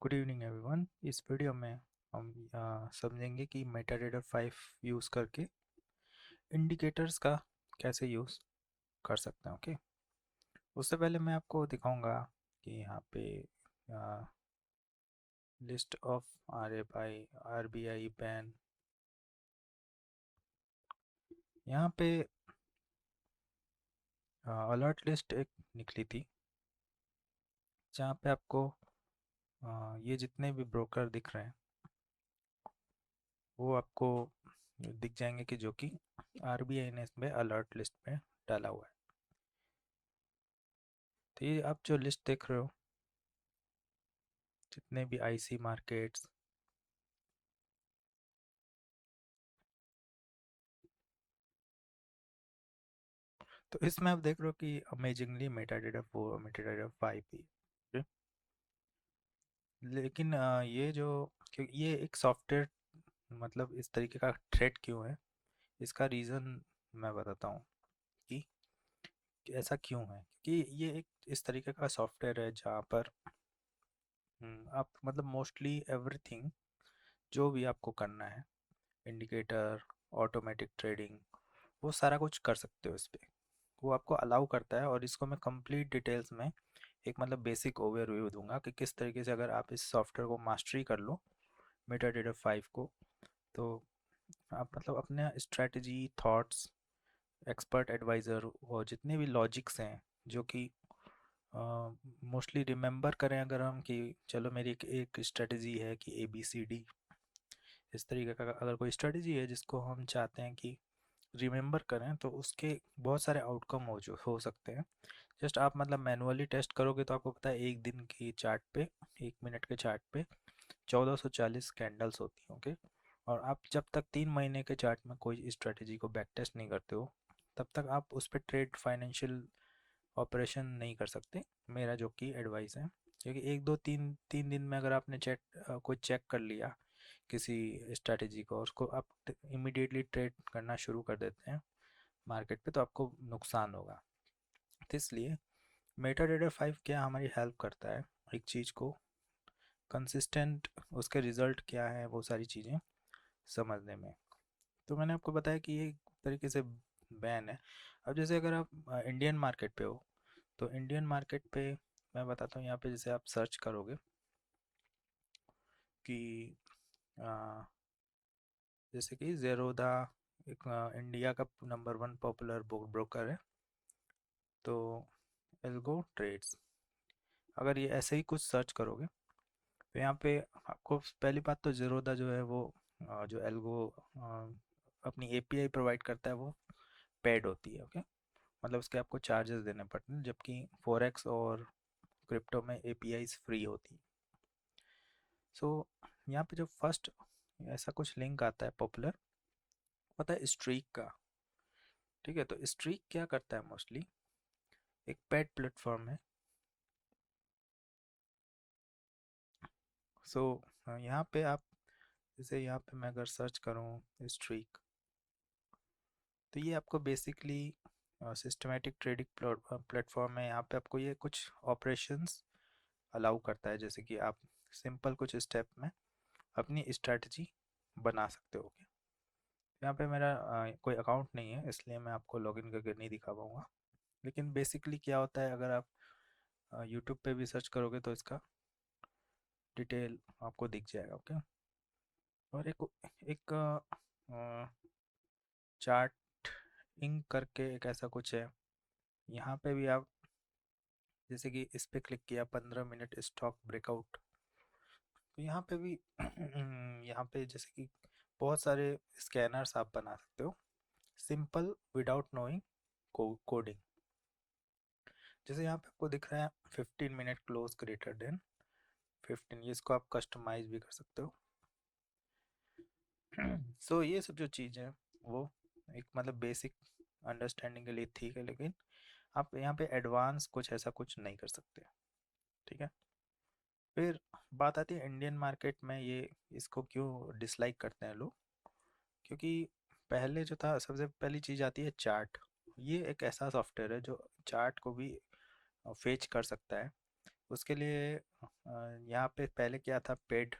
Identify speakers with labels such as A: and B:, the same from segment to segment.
A: Good evening everyone. इस video में हम समझेंगे कि मेटाडेटा 5 यूज़ करके इंडिकेटर्स का कैसे यूज़ कर सकते हैं। ओके, उससे पहले मैं आपको दिखाऊंगा कि यहाँ पे list of RFI RBI ban, यहाँ पे अलर्ट लिस्ट एक निकली थी जहाँ पे आपको ये जितने भी ब्रोकर दिख रहे हैं वो आपको दिख जाएंगे कि जो कि RBI ने इसमें अलर्ट लिस्ट में डाला हुआ है। तो ये आप जो लिस्ट देख रहे हो, जितने भी IC मार्केट्स, तो इसमें आप देख रहे हो कि अमेजिंगली मेटाडेटा 4 मेटाडेटा 5 भी है। लेकिन ये जो ये एक सॉफ्टवेयर, मतलब इस तरीके का थ्रेट क्यों है, इसका रीज़न मैं बताता हूँ कि ऐसा क्यों है। कि ये एक इस तरीके का सॉफ्टवेयर है जहाँ पर आप मतलब मोस्टली एवरीथिंग जो भी आपको करना है, इंडिकेटर, ऑटोमेटिक ट्रेडिंग, वो सारा कुछ कर सकते हो इस पे। वो आपको अलाउ करता है और इसको मैं कंप्लीट डिटेल्स में एक मतलब बेसिक ओवरव्यू दूंगा कि किस तरीके से अगर आप इस सॉफ्टवेयर को मास्टरी कर लो, मेटाडेटा 5 को, तो आप मतलब अपने स्ट्रेटजी, थॉट्स, एक्सपर्ट एडवाइज़र और जितने भी लॉजिक्स हैं जो कि मोस्टली रिमेंबर करें अगर हम कि चलो मेरी एक स्ट्रेटजी है कि ABCD, इस तरीके का अगर कोई स्ट्रेटजी है जिसको हम चाहते हैं कि रिमेंबर करें, तो उसके बहुत सारे आउटकम हो सकते हैं। जस्ट आप मतलब मैनुअली टेस्ट करोगे तो आपको पता है एक दिन की चार्ट पे, 1 मिनट के चार्ट पे 1440 कैंडल्स होती हैं। ओके, और आप जब तक 3 महीने के चार्ट में कोई स्ट्रेटजी को बैक टेस्ट नहीं करते हो, तब तक आप उस पर ट्रेड फाइनेंशियल ऑपरेशन नहीं कर सकते, मेरा जो कि एडवाइस है। क्योंकि एक दो तीन तीन दिन में अगर आपने कोई चेक कर लिया किसी स्ट्रेटजी को, उसको आप इमिडिएटली ट्रेड करना शुरू कर देते हैं मार्केट पे, तो आपको नुकसान होगा। तो इसलिए मेटाडेटा 5 क्या हमारी हेल्प करता है एक चीज़ को कंसिस्टेंट, उसके रिजल्ट क्या है, वो सारी चीज़ें समझने में। तो मैंने आपको बताया कि ये एक तरीके से बैन है। अब जैसे अगर आप इंडियन मार्केट पे हो, तो इंडियन मार्केट पे मैं बताता हूँ, यहाँ पे जैसे आप सर्च करोगे कि अ, जैसे कि ज़ेरोधा एक इंडिया का नंबर 1 पॉपुलर ब्रोकर है, तो एल्गो ट्रेड्स, अगर ये ऐसे ही कुछ सर्च करोगे तो यहाँ पे आपको पहली बात तो ज़ीरोधा जो है वो जो एल्गो अपनी API प्रोवाइड करता है वो पेड होती है। ओके, मतलब उसके आपको चार्जेस देने पड़ते हैं, जबकि फॉरेक्स और क्रिप्टो में APIs फ्री होती है। सो यहाँ पे जो फर्स्ट ऐसा कुछ लिंक आता है पॉपुलर, पता है स्ट्रीक का। ठीक है, तो स्ट्रीक क्या करता है, मोस्टली एक पेड प्लेटफॉर्म है। सो यहाँ पे आप, जैसे यहाँ पे मैं अगर सर्च करूँ स्ट्रीक, तो ये आपको बेसिकली सिस्टमेटिक ट्रेडिंग प्लेटफॉर्म है। यहाँ पे आपको ये कुछ ऑपरेशंस अलाउ करता है, जैसे कि आप सिंपल कुछ स्टेप में अपनी स्ट्रेटजी बना सकते हो। यहाँ पे मेरा कोई अकाउंट नहीं है, इसलिए मैं आपको लॉगिन करके नहीं दिखा पाऊँगा। लेकिन बेसिकली क्या होता है, अगर आप यूट्यूब पे भी सर्च करोगे तो इसका डिटेल आपको दिख जाएगा। ओके, और एक एक चार्ट इंक करके एक ऐसा कुछ है, यहाँ पे भी आप जैसे कि इस पे क्लिक किया 15 मिनट स्टॉक ब्रेकआउट, तो यहाँ पे भी यहाँ पे जैसे कि बहुत सारे स्कैनर्स आप बना सकते हो सिंपल विदाउट नोइंग कोडिंग। जैसे यहाँ पे आपको दिख रहा है 15 मिनट क्लोज ग्रेटर देन 15, ये इसको आप कस्टमाइज भी कर सकते हो। सो ये सब जो चीज़ है वो एक मतलब बेसिक अंडरस्टैंडिंग के लिए ठीक है, लेकिन आप यहाँ पे एडवांस कुछ ऐसा कुछ नहीं कर सकते। ठीक है, फिर बात आती है इंडियन मार्केट में ये इसको क्यों डिसलाइक करते हैं लोग। क्योंकि पहले जो था, सबसे पहली चीज़ आती है चार्ट। ये एक ऐसा सॉफ्टवेयर है जो चार्ट को भी फेच कर सकता है, उसके लिए यहाँ पे पहले क्या था, पेड।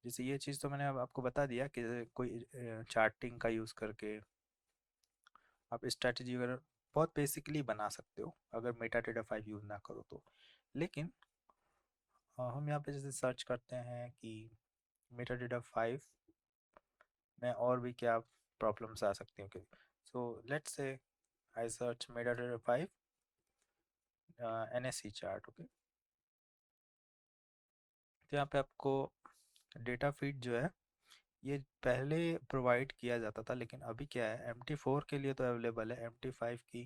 A: जैसे ये चीज़ तो मैंने अब आपको बता दिया कि कोई चार्टिंग का यूज़ करके आप स्ट्रैटेजी वगैरह बहुत बेसिकली बना सकते हो अगर मेटाडेटा फाइव यूज़ ना करो तो। लेकिन हम यहाँ पे जैसे सर्च करते हैं कि मेटाडेटा फाइव में और भी क्या प्रॉब्लम्स आ सकती हैं। So let's say I search metadata five NSC chart. Okay, तो यहाँ पे आपको डेटा फीड जो है ये पहले प्रोवाइड किया जाता था, लेकिन अभी क्या है, एम टी फोर के लिए तो अवेलेबल है, एम टी फाइव की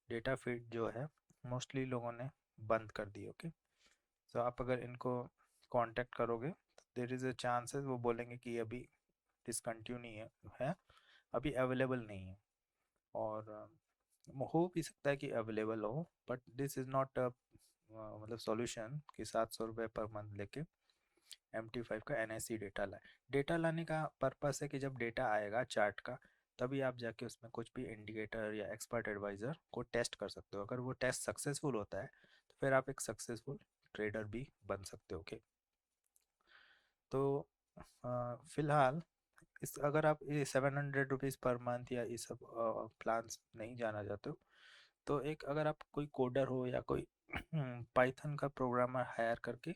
A: डेटा फीड जो है मोस्टली लोगों ने बंद कर दी। ओके, तो आप अगर इनको कांटेक्ट करोगे तो देर इज़ अ चांसेस वो बोलेंगे कि अभी डिसकंटिन्यू है, अभी अवेलेबल नहीं है। और हो भी सकता है कि अवेलेबल हो, but this is not a मतलब सॉल्यूशन कि 700 रुपये पर मंथ लेके एम टी फाइव का एन एस सी डेटा लाए। डेटा लाने का पर्पस है कि जब डेटा आएगा चार्ट का, तभी आप जाके उसमें कुछ भी इंडिकेटर या एक्सपर्ट एडवाइज़र को टेस्ट कर सकते हो। अगर वो टेस्ट सक्सेसफुल होता है तो फिर आप एक सक्सेसफुल ट्रेडर भी बन सकते हो। ओके, तो फिलहाल इस अगर आप ये 700 रुपीज़ पर मंथ या ये सब प्लान्स नहीं जाना चाहते हो, तो एक अगर आप कोई कोडर हो या कोई पाइथन का प्रोग्रामर हायर करके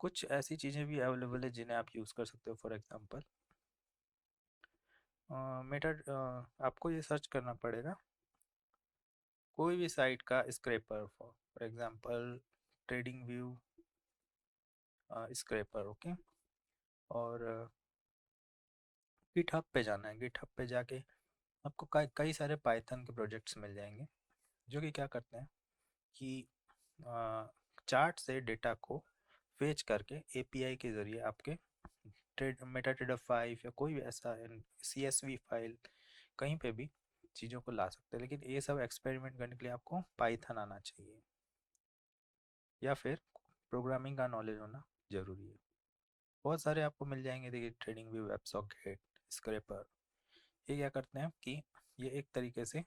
A: कुछ ऐसी चीज़ें भी अवेलेबल है जिन्हें आप यूज़ कर सकते हो। फॉर एग्जांपल मेटा आपको ये सर्च करना पड़ेगा कोई भी साइट का scraper, for example trading view scraper. Okay, और गिटहब पे जाना है। गिटहब पे जाके आपको कई कई सारे पाइथन के प्रोजेक्ट्स मिल जाएंगे जो कि क्या करते हैं कि चार्ट से डेटा को फेच करके एपीआई के ज़रिए आपके ट्रेड मेटाडेटा फाइव या कोई भी ऐसा सीएसवी फाइल कहीं पे भी चीज़ों को ला सकते हैं। लेकिन ये सब एक्सपेरिमेंट करने के लिए आपको पाइथन आना चाहिए या फिर प्रोग्रामिंग का नॉलेज होना ज़रूरी है। बहुत सारे आपको मिल जाएंगे, देखिए ट्रेडिंग व्यू, वेबसॉकेट, स्क्रैपर। ये क्या करते हैं कि ये एक तरीके से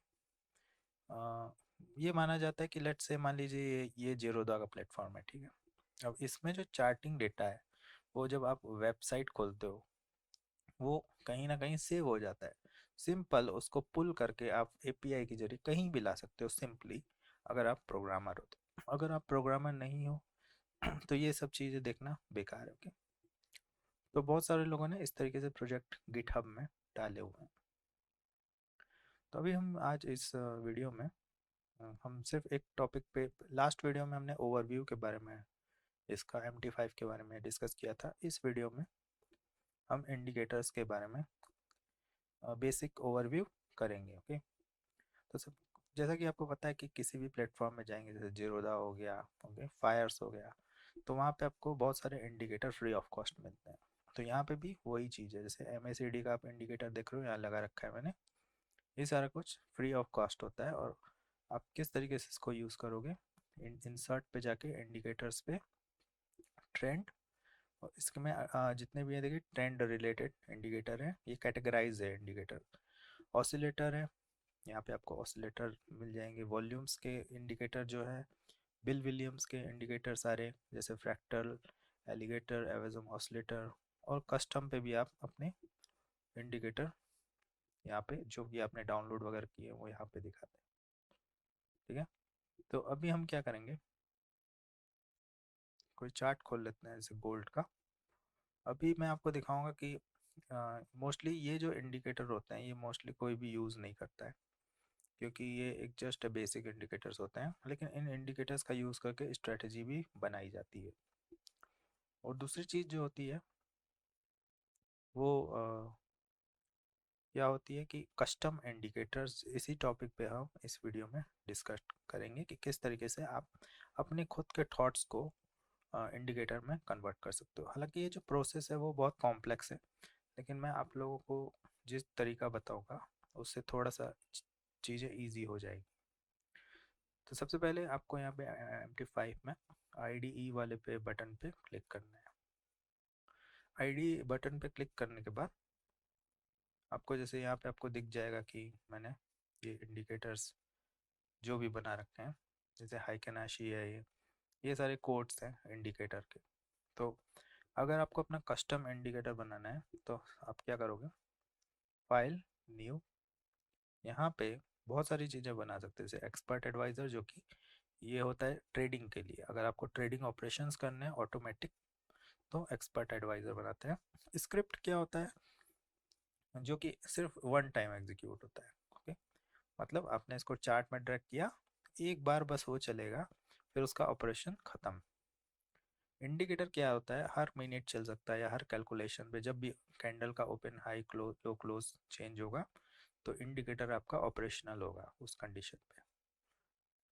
A: अ, ये माना जाता है कि लेट से मान लीजिए ये जेरोदा का प्लेटफॉर्म है, ठीक है। अब इसमें जो चार्टिंग डेटा है वो जब आप वेबसाइट खोलते हो वो कहीं ना कहीं सेव हो जाता है। सिंपल उसको पुल करके आप एपीआई के जरिए कहीं भी ला सकते हो सिंपली, अगर आप प्रोग्रामर हो तो। अगर आप प्रोग्रामर नहीं हो तो ये सब चीज़ें देखना बेकार है। ओके, तो बहुत सारे लोगों ने इस तरीके से प्रोजेक्ट गिटहब में डाले हुए हैं। तो अभी हम आज इस वीडियो में हम सिर्फ एक टॉपिक पे, लास्ट वीडियो में हमने ओवरव्यू के बारे में, इसका एम टी फाइव के बारे में डिस्कस किया था। इस वीडियो में हम इंडिकेटर्स के बारे में बेसिक ओवरव्यू करेंगे। ओके, तो सब जैसा कि आपको पता है कि किसी भी प्लेटफॉर्म में जाएंगे, जैसे जीरोदा हो गया, ओके, फायर्स हो गया, तो वहाँ पे आपको बहुत सारे इंडिकेटर फ्री ऑफ कॉस्ट मिलते हैं। तो यहाँ पे भी वही चीज़ है, जैसे एम का आप इंडिकेटर देख रहे हो यहाँ लगा रखा है मैंने, ये सारा कुछ फ्री ऑफ कॉस्ट होता है। और आप किस तरीके से इसको यूज़ करोगे, इंसर्ट पे जाके इंडिकेटर्स पे ट्रेंड, और इसके में जितने भी है देखिए ट्रेंड रिलेटेड इंडिकेटर है, ये कैटेगराइज है इंडिकेटर। ऑसिलेटर है, यहाँ पे आपको ऑसिलेटर मिल जाएंगे। वॉल्यूम्स के इंडिकेटर जो है, बिल विलियम्स के इंडिकेटर सारे, जैसे फ्रैक्टल, एलिगेटर, एवेजम ऑसिलेटर। और कस्टम पे भी आप अपने इंडिकेटर यहाँ पे जो भी आपने डाउनलोड वगैरह किए वो यहाँ पे दिखाते हैं, ठीक है। तो अभी हम क्या करेंगे, कोई चार्ट खोल लेते हैं जैसे गोल्ड का। अभी मैं आपको दिखाऊंगा कि मोस्टली ये जो इंडिकेटर होते हैं ये मोस्टली कोई भी यूज़ नहीं करता है, क्योंकि ये एक जस्ट बेसिक इंडिकेटर्स होते हैं। लेकिन इन इंडिकेटर्स का यूज़ करके स्ट्रेटजी भी बनाई जाती है। और दूसरी चीज़ जो होती है वो क्या होती है कि कस्टम इंडिकेटर्स। इसी टॉपिक पे हम इस वीडियो में डिस्कस करेंगे कि किस तरीके से आप अपने खुद के थॉट्स को इंडिकेटर में कन्वर्ट कर सकते हो। हालांकि ये जो प्रोसेस है वो बहुत कॉम्प्लेक्स है, लेकिन मैं आप लोगों को जिस तरीका बताऊंगा उससे थोड़ा सा चीज़ें ईजी हो जाएगी। तो सबसे पहले आपको यहाँ पे एम टी फाइव में आई डी ई वाले पे बटन पे क्लिक करना है। आई डी बटन पे क्लिक करने के बाद आपको जैसे यहाँ पे आपको दिख जाएगा कि मैंने ये इंडिकेटर्स जो भी बना रखे हैं जैसे हाइकेनाशी है, ये सारे कोड्स हैं इंडिकेटर के। तो अगर आपको अपना कस्टम इंडिकेटर बनाना है तो आप क्या करोगे, फाइल, न्यू, यहाँ पे बहुत सारी चीज़ें बना सकते हैं, जैसे एक्सपर्ट एडवाइज़र, जो कि ये होता है ट्रेडिंग के लिए। अगर आपको ट्रेडिंग ऑपरेशंस करने हैं ऑटोमेटिक, तो एक्सपर्ट एडवाइज़र बनाते हैं। स्क्रिप्ट क्या होता है, जो कि सिर्फ वन टाइम एग्जीक्यूट होता है। ओके, मतलब आपने इसको चार्ट में ड्रैग किया, एक बार बस वो चलेगा, फिर उसका ऑपरेशन खत्म। इंडिकेटर क्या होता है, हर मिनट चल सकता है या हर कैलकुलेशन पे जब भी कैंडल का ओपन हाई क्लोज लो क्लोज चेंज होगा, तो इंडिकेटर आपका ऑपरेशनल होगा उस कंडीशन पे।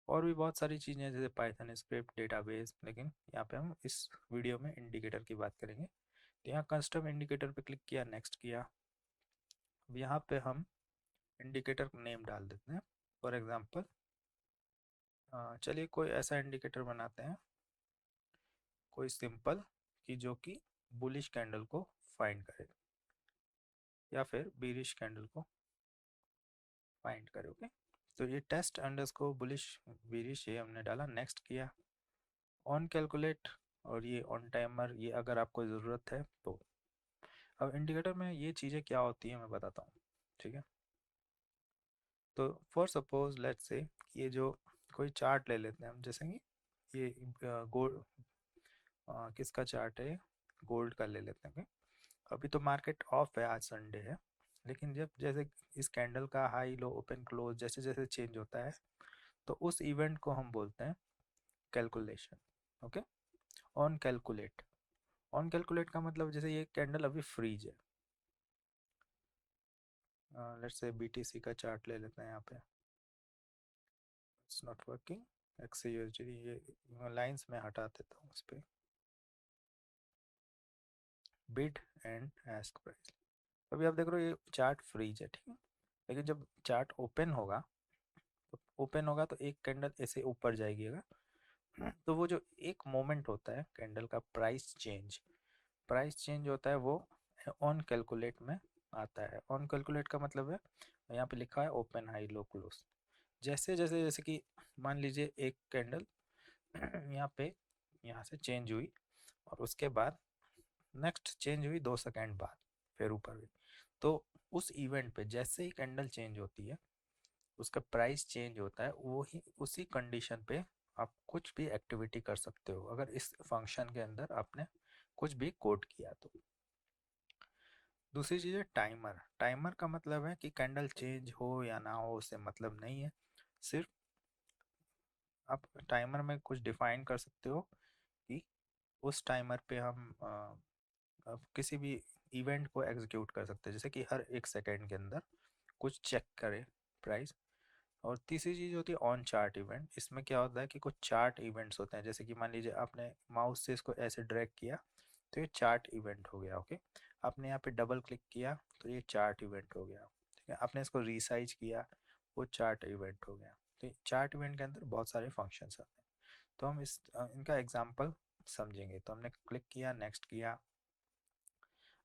A: और भी बहुत सारी चीज़ें हैं जैसे पाइथन स्क्रिप्ट, डेटाबेस, लेकिन यहाँ पे हम इस वीडियो में इंडिकेटर की बात करेंगे। तो यहाँ कस्टम इंडिकेटर पे क्लिक किया, नेक्स्ट किया। अब यहाँ पे हम इंडिकेटर नेम डाल देते हैं। फॉर एग्जांपल चलिए कोई ऐसा इंडिकेटर बनाते हैं, कोई सिंपल, कि जो कि बुलिश कैंडल को फाइंड करे या फिर बीरिश कैंडल को फाइंड करे। ओके, तो ये टेस्ट अंडरस्कोर बुलिश बीरिश ये हमने डाला, नेक्स्ट किया। ऑन कैलकुलेट और ये ऑन टाइमर, ये अगर आपको ज़रूरत है तो। अब इंडिकेटर में ये चीज़ें क्या होती हैं मैं बताता हूँ, ठीक है। तो फॉर सपोज लेट्स से ये जो कोई चार्ट ले लेते हैं हम, जैसे कि ये गोल्ड, किसका चार्ट है, गोल्ड का ले लेते हैं। अभी तो मार्केट ऑफ है, आज संडे है, लेकिन जब जैसे इस कैंडल का हाई लो ओपन क्लोज जैसे जैसे चेंज होता है, तो उस इवेंट को हम बोलते हैं calculation. Okay, on calculate. On calculate का मतलब जैसे ये कैंडल अभी फ्रीज है, लेट्स से बीटीसी का चार्ट ले लेते हैं यहाँ पे। इट्स नॉट वर्किंग, XAUSD, ये लाइंस में हटा देता हूँ इस पे। बिड एंड आस्क प्राइस, अभी आप देख रहे हो ये चार्ट फ्रीज है, ठीक है। लेकिन जब चार्ट ओपन होगा तो एक कैंडल ऐसे ऊपर जाएगी अगर, तो वो जो एक मोमेंट होता है कैंडल का प्राइस चेंज होता है, वो ऑन कैलकुलेट में आता है। ऑन कैलकुलेट का मतलब है, यहाँ पे लिखा है ओपन हाई लो क्लोज। जैसे जैसे जैसे कि मान लीजिए एक कैंडल यहाँ पे यहाँ से चेंज हुई, और उसके बाद नेक्स्ट चेंज हुई 2 सेकेंड बाद, फिर ऊपर हुई। तो उस इवेंट पे जैसे ही कैंडल चेंज होती है, उसका प्राइस चेंज होता है, वो ही उसी कंडीशन पे आप कुछ भी एक्टिविटी कर सकते हो, अगर इस फंक्शन के अंदर आपने कुछ भी कोड किया तो। दूसरी चीज़ है टाइमर। टाइमर का मतलब है कि कैंडल चेंज हो या ना हो उससे मतलब नहीं है, सिर्फ आप टाइमर में कुछ डिफाइन कर सकते हो कि उस टाइमर पे हम अब किसी भी इवेंट को एग्जीक्यूट कर सकते हैं, जैसे कि हर 1 सेकेंड के अंदर कुछ चेक करे प्राइस। और तीसरी चीज़ होती है ऑन चार्ट इवेंट। इसमें क्या होता है कि कुछ चार्ट इवेंट्स होते हैं, जैसे कि मान लीजिए आपने माउस से इसको ऐसे ड्रैग किया, तो ये चार्ट इवेंट हो गया। ओके, आपने यहाँ पे डबल क्लिक किया तो ये चार्ट इवेंट हो गया, ठीक है। आपने इसको रिसाइज किया, वो चार्ट इवेंट हो गया। तो चार्ट इवेंट के अंदर बहुत सारे फंक्शंस आते हैं, तो हम इनका एग्जाम्पल समझेंगे। तो हमने क्लिक किया, नेक्स्ट किया।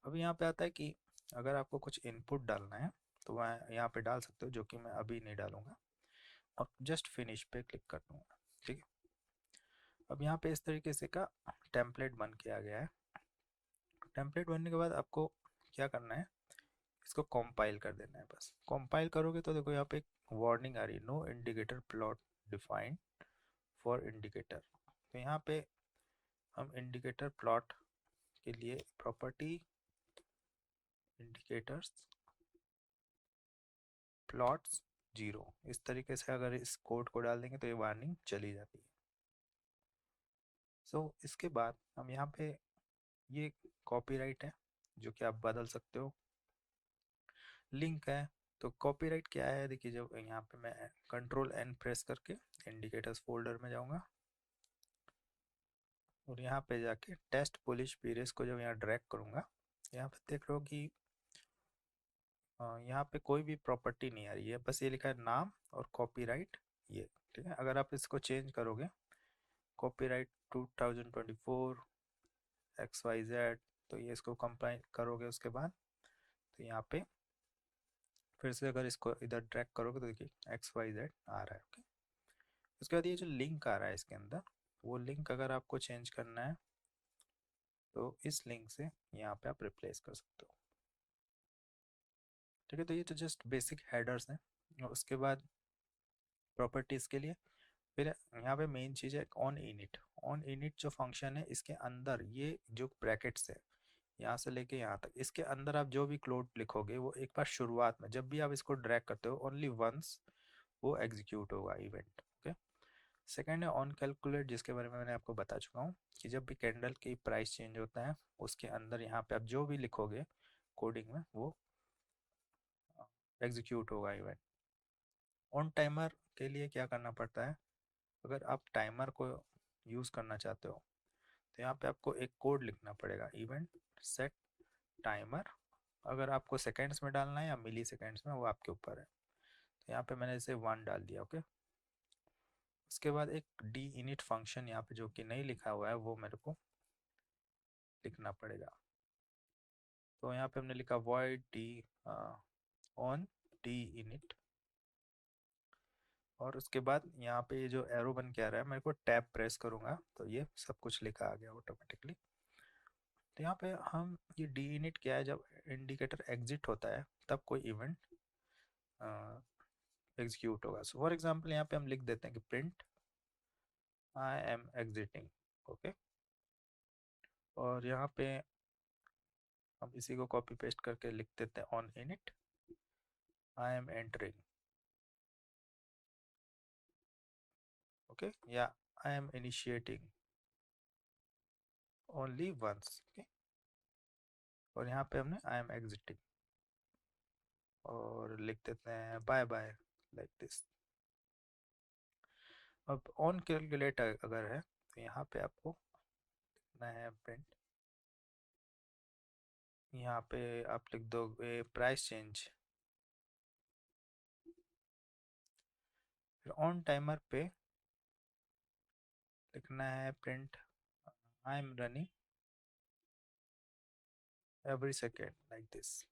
A: अभी यहाँ पे आता है कि अगर आपको कुछ इनपुट डालना है तो वह यहाँ पे डाल सकते हो, जो कि मैं अभी नहीं डालूंगा, और जस्ट फिनिश पे क्लिक कर दूंगा, ठीक है। अब यहाँ पे इस तरीके से का टेम्पलेट बन के आ गया है। टेम्पलेट बनने के बाद आपको क्या करना है, इसको कंपाइल कर देना है। बस कंपाइल करोगे तो देखो यहाँ पे एक वार्निंग आ रही है, no indicator plot defined for indicator. तो यहाँ पे हम इंडिकेटर प्लॉट के लिए प्रॉपर्टी इंडिकेटर्स प्लॉट्स 0, इस तरीके से अगर इस कोड को डाल देंगे तो ये वार्निंग चली जाती है। सो इसके बाद हम यहाँ पे, ये कॉपीराइट है जो कि आप बदल सकते हो, लिंक है। तो कॉपीराइट क्या है, देखिए जब यहाँ पे मैं Ctrl+N प्रेस करके इंडिकेटर्स फोल्डर में जाऊँगा, और यहाँ पे जाके टेस्ट पुलिश पीरियड्स को जब यहाँ ड्रैग करूँगा, यहाँ पे देख रहे हो कि यहाँ पे कोई भी प्रॉपर्टी नहीं आ रही है, बस ये लिखा है नाम और कॉपीराइट, ये, ठीक है। अगर आप इसको चेंज करोगे, कॉपीराइट 2024 XYZ, तो ये इसको कंपाइल करोगे उसके बाद, तो यहाँ पे फिर से अगर इसको इधर ड्रैग करोगे तो देखिए XYZ आ रहा है। ओके, उसके बाद ये जो लिंक आ रहा है इसके अंदर, वो लिंक अगर आपको चेंज करना है तो इस लिंक से यहाँ पे आप रिप्लेस कर सकते हो। ठीक है, तो ये तो जस्ट बेसिक हेडर्स हैं। और उसके बाद प्रॉपर्टीज़ के लिए फिर यहाँ पे मेन चीज़ है ऑन इनिट। ऑन इनिट जो फंक्शन है, इसके अंदर ये जो ब्रैकेट्स है यहाँ से लेके यहाँ तक, इसके अंदर आप जो भी कोड लिखोगे वो एक बार शुरुआत में जब भी आप इसको ड्रैग करते हो ओनली वंस वो एग्जीक्यूट होगा इवेंट। ओके। सेकेंड है ऑन कैलकुलेट, जिसके बारे में मैंने आपको बता चुका हूँ कि जब भी कैंडल की प्राइस चेंज होता है उसके अंदर यहाँ पे आप जो भी लिखोगे कोडिंग में वो एग्जीक्यूट होगा इवेंट। ऑन टाइमर के लिए क्या करना पड़ता है, अगर आप टाइमर को यूज़ करना चाहते हो तो यहाँ पे आपको एक कोड लिखना पड़ेगा, इवेंट सेट टाइमर। अगर आपको सेकेंड्स में डालना है या मिली सेकेंड्स में वो आपके ऊपर है। तो यहाँ पे मैंने इसे 1 डाल दिया। ओके। उसके बाद एक डी इनिट फंक्शन यहाँ पे जो कि नहीं लिखा हुआ है वो मेरे को लिखना पड़ेगा। तो यहाँ पे हमने लिखा void D on D init. और उसके बाद यहाँ पे ये जो एरो बन के आ रहा है, मेरे को टैब प्रेस करूँगा तो ये सब कुछ लिखा आ गया ऑटोमेटिकली। तो यहाँ पे हम ये डी इनिट क्या है, जब इंडिकेटर एग्जिट होता है तब कोई इवेंट एग्जीक्यूट होगा। सो फॉर एग्जांपल यहाँ पे हम लिख देते हैं कि print I am exiting. Okay. और यहाँ पे हम इसी को कॉपी पेस्ट करके लिख देते हैं on init I am entering. Okay. या I am initiating only once. Okay. और यहाँ पे हमने आई एम एग्जिटिंग और लिख देते हैं बाय बाय लाइक दिस। अब ऑन कैलकुलेट अगर है तो यहाँ पे आपको लिखना है प्रिंट, यहाँ पे आप लिख दोगे प्राइस चेंज। फिर ऑन टाइमर पे लिखना है print I am running every second like this.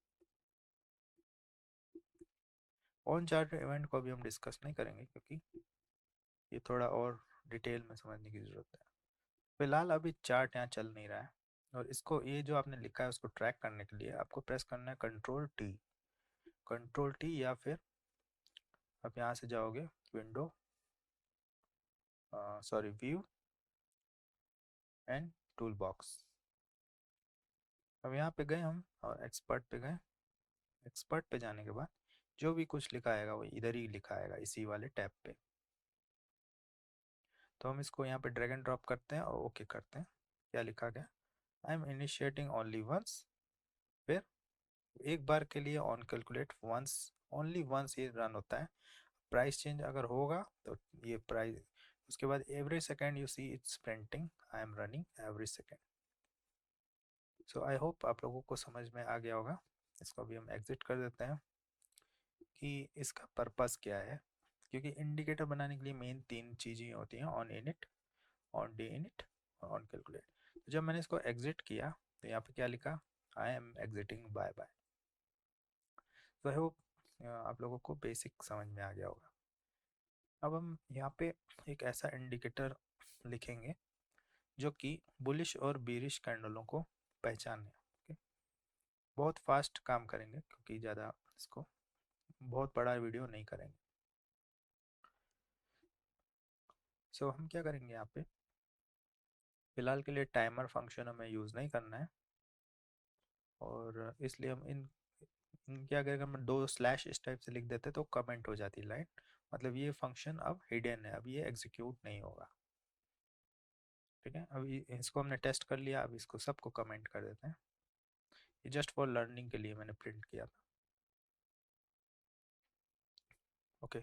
A: On chart event को अभी हम डिस्कस नहीं करेंगे क्योंकि ये थोड़ा और डिटेल में समझने की ज़रूरत है। फिलहाल अभी चार्ट यहाँ चल नहीं रहा है, और इसको ये जो आपने लिखा है उसको ट्रैक करने के लिए आपको प्रेस करना है कंट्रोल टी। कंट्रोल टी, या फिर आप यहाँ से जाओगे window, sorry view and tool box. अब यहाँ पे गए हम और एक्सपर्ट पे गए। एक्सपर्ट पे जाने के बाद जो भी कुछ लिखा आएगा वो इधर ही लिखा आएगा इसी वाले टैब पे। तो हम इसको यहाँ पे ड्रैग एंड ड्रॉप करते हैं और ओके करते हैं। क्या लिखा गया, I am initiating only once. फिर एक बार के लिए on calculate once, only once ये रन होता है। प्राइस चेंज अगर होगा तो ये प्राइस, उसके बाद every second you see it's printing I am running every second. So I hope आप लोगों को समझ में आ गया होगा। इसको अभी हम एग्जिट कर देते हैं कि इसका पर्पस क्या है, क्योंकि इंडिकेटर बनाने के लिए मेन 3 चीज़ें होती हैं, on init, on D init और ऑन कैलकुलेट। तो जब मैंने इसको एग्जिट किया तो यहाँ पे क्या लिखा, I am exiting bye bye. तो आई होप आप लोगों को बेसिक समझ में आ गया होगा। अब हम यहाँ पे एक ऐसा इंडिकेटर लिखेंगे जो कि बुलिश और बीरिश कैंडलों को पहचाने। ओके। बहुत फास्ट काम करेंगे क्योंकि ज़्यादा इसको बहुत बड़ा वीडियो नहीं करेंगे। सो हम क्या करेंगे यहाँ पे, फिलहाल के लिए टाइमर फंक्शन हमें यूज़ नहीं करना है, और इसलिए हम इन क्या करेंगे, हम दो स्लैश इस टाइप से लिख देते तो कमेंट हो जाती लाइन, मतलब ये फंक्शन अब हिडन है, अब ये एग्जीक्यूट नहीं होगा। ठीक है, अभी इसको हमने टेस्ट कर लिया, अब इसको सबको कमेंट कर देते हैं। ये जस्ट फॉर लर्निंग के लिए मैंने प्रिंट किया था। ओके।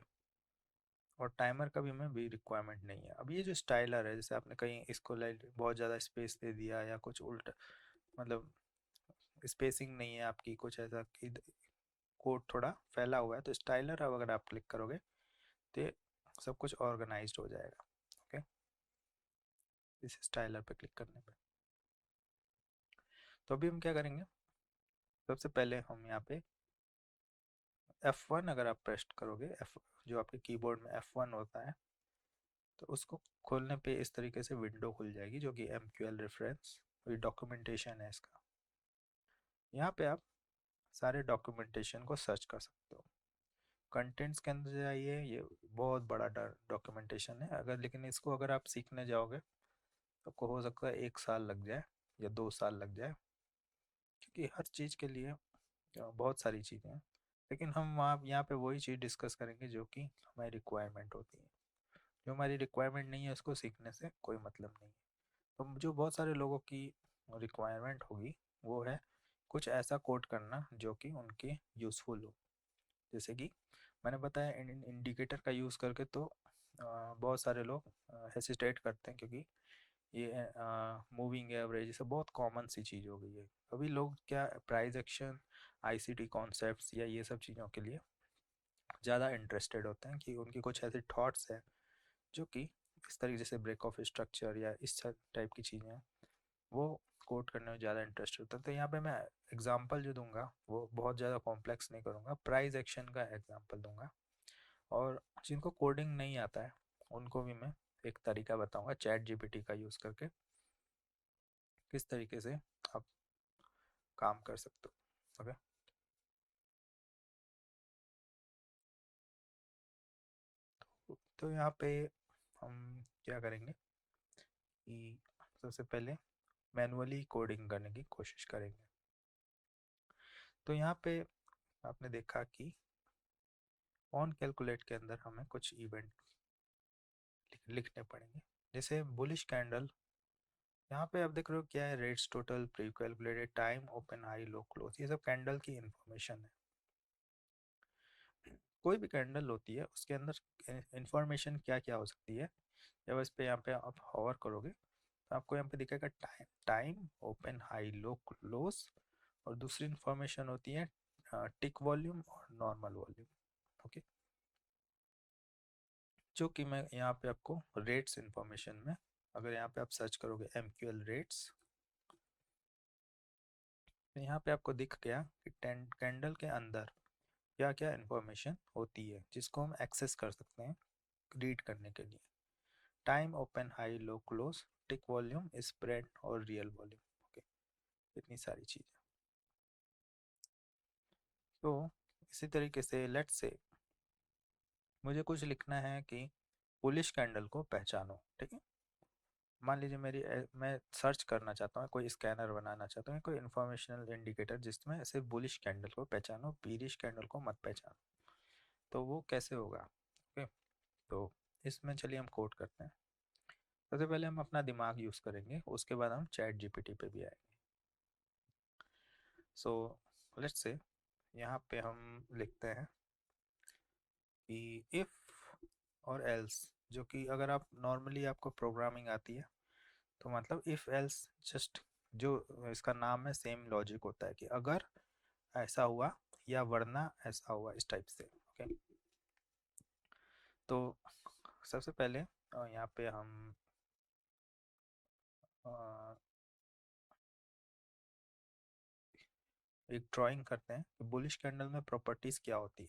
A: और टाइमर का भी हमें भी रिक्वायरमेंट नहीं है। अब ये जो स्टाइलर है, जैसे आपने कहीं इसको लाइक बहुत ज़्यादा स्पेस दे दिया या कुछ उल्टा, मतलब स्पेसिंग नहीं है आपकी, कुछ ऐसा कि कोड थोड़ा फैला हुआ है, तो स्टाइलर अब अगर आप क्लिक करोगे तो ये सब कुछ ऑर्गेनाइज्ड हो जाएगा। ओके। इस स्टाइलर पे क्लिक करने पे तो अभी हम क्या करेंगे, सबसे पहले हम यहाँ पे F1 अगर आप प्रेस करोगे, F जो आपके कीबोर्ड में F1 होता है, तो उसको खोलने पे इस तरीके से विंडो खुल जाएगी जो कि MQL रेफरेंस डॉक्यूमेंटेशन है इसका। यहाँ पे आप सारे डॉक्यूमेंटेशन को सर्च कर सकते हो। कंटेंट्स के अंदर जाइए, ये बहुत बड़ा डॉक्यूमेंटेशन है, अगर लेकिन इसको अगर आप सीखने जाओगे तो आपको हो सकता है 1 साल लग जाए या 2 साल लग जाए, क्योंकि हर चीज़ के लिए बहुत सारी चीज़ें हैं। लेकिन हम वहाँ यहाँ पे वही चीज़ डिस्कस करेंगे जो कि हमारी रिक्वायरमेंट होती है। जो हमारी रिक्वायरमेंट नहीं है उसको सीखने से कोई मतलब नहीं है। तो जो बहुत सारे लोगों की रिक्वायरमेंट होगी वो है कुछ ऐसा कोड करना जो कि उनके यूज़फुल हो। जैसे कि मैंने बताया इंडिकेटर का यूज़ करके, तो बहुत सारे लोग हेसिटेट करते हैं, क्योंकि ये मूविंग एवरेज ये सब बहुत कॉमन सी चीज़ हो गई है। अभी लोग क्या प्राइस एक्शन, ICT कॉन्सेप्ट्स या ये सब चीज़ों के लिए ज़्यादा इंटरेस्टेड होते हैं, कि उनकी कुछ ऐसे थॉट्स हैं जो कि इस तरीके से ब्रेक ऑफ स्ट्रक्चर या इस टाइप की चीज़ें हैं, वो कोड करने में ज़्यादा इंटरेस्ट होता है। तो यहाँ पे मैं एग्जांपल जो दूंगा वो बहुत ज़्यादा कॉम्प्लेक्स नहीं करूँगा, प्राइस एक्शन का एग्जांपल दूंगा। और जिनको कोडिंग नहीं आता है उनको भी मैं एक तरीका बताऊंगा ChatGPT का यूज़ करके किस तरीके से आप काम कर सकते हो। ओके, तो यहाँ पे हम क्या करेंगे कि सबसे पहले मैनुअली कोडिंग करने की कोशिश करेंगे। तो यहाँ पे आपने देखा कि ऑन कैलकुलेट के अंदर हमें कुछ इवेंट लिखने पड़ेंगे। जैसे बुलिश कैंडल, यहाँ पे आप देख रहे हो क्या है, rates total, pre calculated time, open high low close, ये सब कैंडल की इंफॉर्मेशन है। कोई भी कैंडल होती है उसके अंदर इंफॉर्मेशन क्या क्या हो सकती है। जब इस पे यहाँ पे आप हॉवर करोगे तो आपको यहाँ पे दिखेगा time, open high low close, और दूसरी इंफॉर्मेशन होती है टिक वॉल्यूम और नॉर्मल वॉल्यूम। ओके, जो कि मैं यहाँ पे आपको रेट्स इंफॉर्मेशन में, अगर यहाँ पे आप सर्च करोगे MQL रेट्स, तो यहाँ पे आपको दिख गया कि कैंडल के अंदर क्या क्या इंफॉर्मेशन होती है जिसको हम एक्सेस कर सकते हैं रीड करने के लिए। Time, open high low close, tick volume, spread और रियल वॉल्यूम। ओके, इतनी सारी चीज़ें। तो इसी तरीके से लेट्स से मुझे कुछ लिखना है कि बुलिश कैंडल को पहचानो, ठीक है। मान लीजिए मैं सर्च करना चाहता हूँ, कोई स्कैनर बनाना चाहता हूँ, कोई इंफॉर्मेशनल इंडिकेटर जिसमें सिर्फ बुलिश कैंडल को पहचानो, बीरिश कैंडल को मत पहचानो। तो वो कैसे होगा? ओके, तो इसमें चलिए हम कोड करते हैं। सबसे पहले हम अपना दिमाग यूज़ करेंगे, उसके बाद हम ChatGPT पे भी आएंगे। सो लेट्स से यहाँ पे हम लिखते हैं कि इफ़ और एल्स, जो कि अगर आप नॉर्मली आपको प्रोग्रामिंग आती है तो मतलब इफ़ एल्स जस्ट, जो इसका नाम है सेम लॉजिक होता है कि अगर ऐसा हुआ या वरना ऐसा हुआ, इस टाइप से। ओके, तो सबसे पहले यहाँ पे हम अ, एक ड्राइंग करते हैं कि बुलिश कैंडल में प्रॉपर्टीज क्या होती है,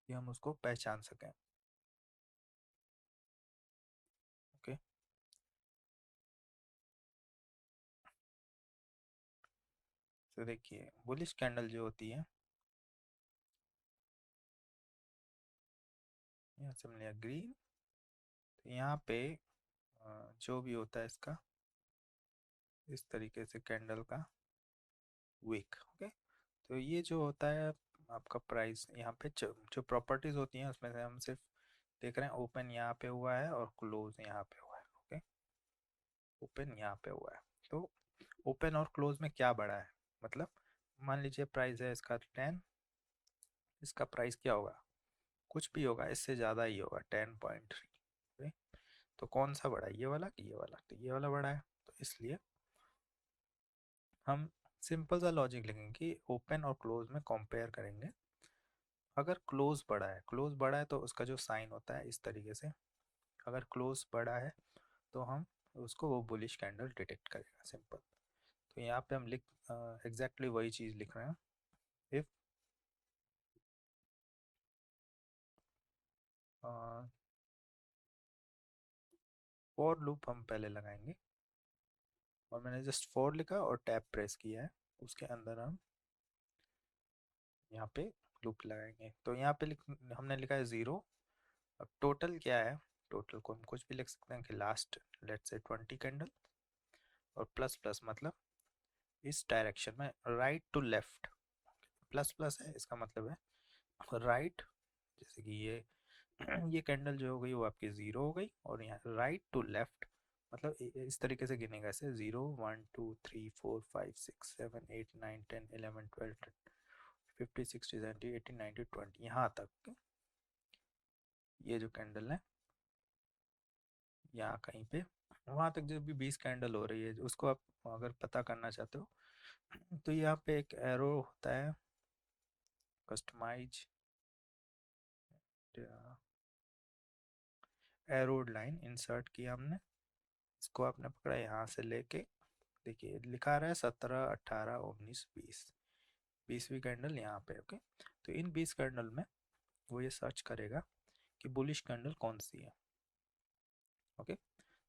A: कि हम उसको पहचान सकें। ओके, तो देखिए बुलिश कैंडल जो होती है, यहाँ से हमने ग्रीन, तो यहाँ पे जो भी होता है इसका इस तरीके से कैंडल का विक। ओके, तो ये जो होता है आपका प्राइस, यहाँ पे जो प्रॉपर्टीज होती हैं उसमें से हम सिर्फ देख रहे हैं ओपन यहाँ पे हुआ है और क्लोज यहाँ पे हुआ है। ओके, ओपन यहाँ पे हुआ है, तो ओपन और क्लोज में क्या बड़ा है, मतलब मान लीजिए प्राइस है इसका 10, इसका प्राइस क्या होगा, कुछ भी होगा, इससे ज़्यादा ही होगा 10.3। तो कौन सा बड़ा है, ये वाला कि ये वाला? तो ये वाला बड़ा है, तो इसलिए हम सिंपल सा लॉजिक लिखेंगे कि ओपन और क्लोज में कंपेयर करेंगे। अगर क्लोज बड़ा है, क्लोज बड़ा है तो उसका जो साइन होता है इस तरीके से, अगर क्लोज बड़ा है तो हम उसको वो बुलिश कैंडल डिटेक्ट करेगा, सिंपल। तो यहाँ पे हम एग्जैक्टली वही चीज़ लिख रहे हैं। इफ फॉर लूप हम पहले लगाएंगे, और मैंने जस्ट फॉर लिखा और टैब प्रेस किया है, उसके अंदर हम यहाँ पे लूप लगाएंगे। तो यहाँ पे हमने लिखा है 0। अब टोटल क्या है, टोटल को हम कुछ भी लिख सकते हैं कि लास्ट लेट्स से 20 कैंडल, और प्लस प्लस मतलब इस डायरेक्शन में right to left, plus plus है इसका मतलब है राइट, जैसे कि ये ये कैंडल जो हो गई वो आपकी 0 हो गई, और यहाँ राइट टू लेफ्ट मतलब इस तरीके से गिनेगा ऐसे 0 1 2 3 4 5 6 7 8 9 10 11 12 50 60 70 80 90 20 यहाँ तक, ये जो कैंडल है यहाँ कहीं पे, वहाँ तक जो भी 20 कैंडल हो रही है उसको आप अगर पता करना चाहते हो तो यहाँ पे एक एरो होता है, कस्टमाइज एरोड लाइन इंसर्ट किया हमने, इसको आपने पकड़ा यहाँ से लेके, देखिए लिखा रहा है 17 18 19 20, 20वीं कैंडल यहाँ पे। ओके, तो इन 20 कैंडल में वो ये सर्च करेगा कि बुलिश कैंडल कौन सी है। ओके,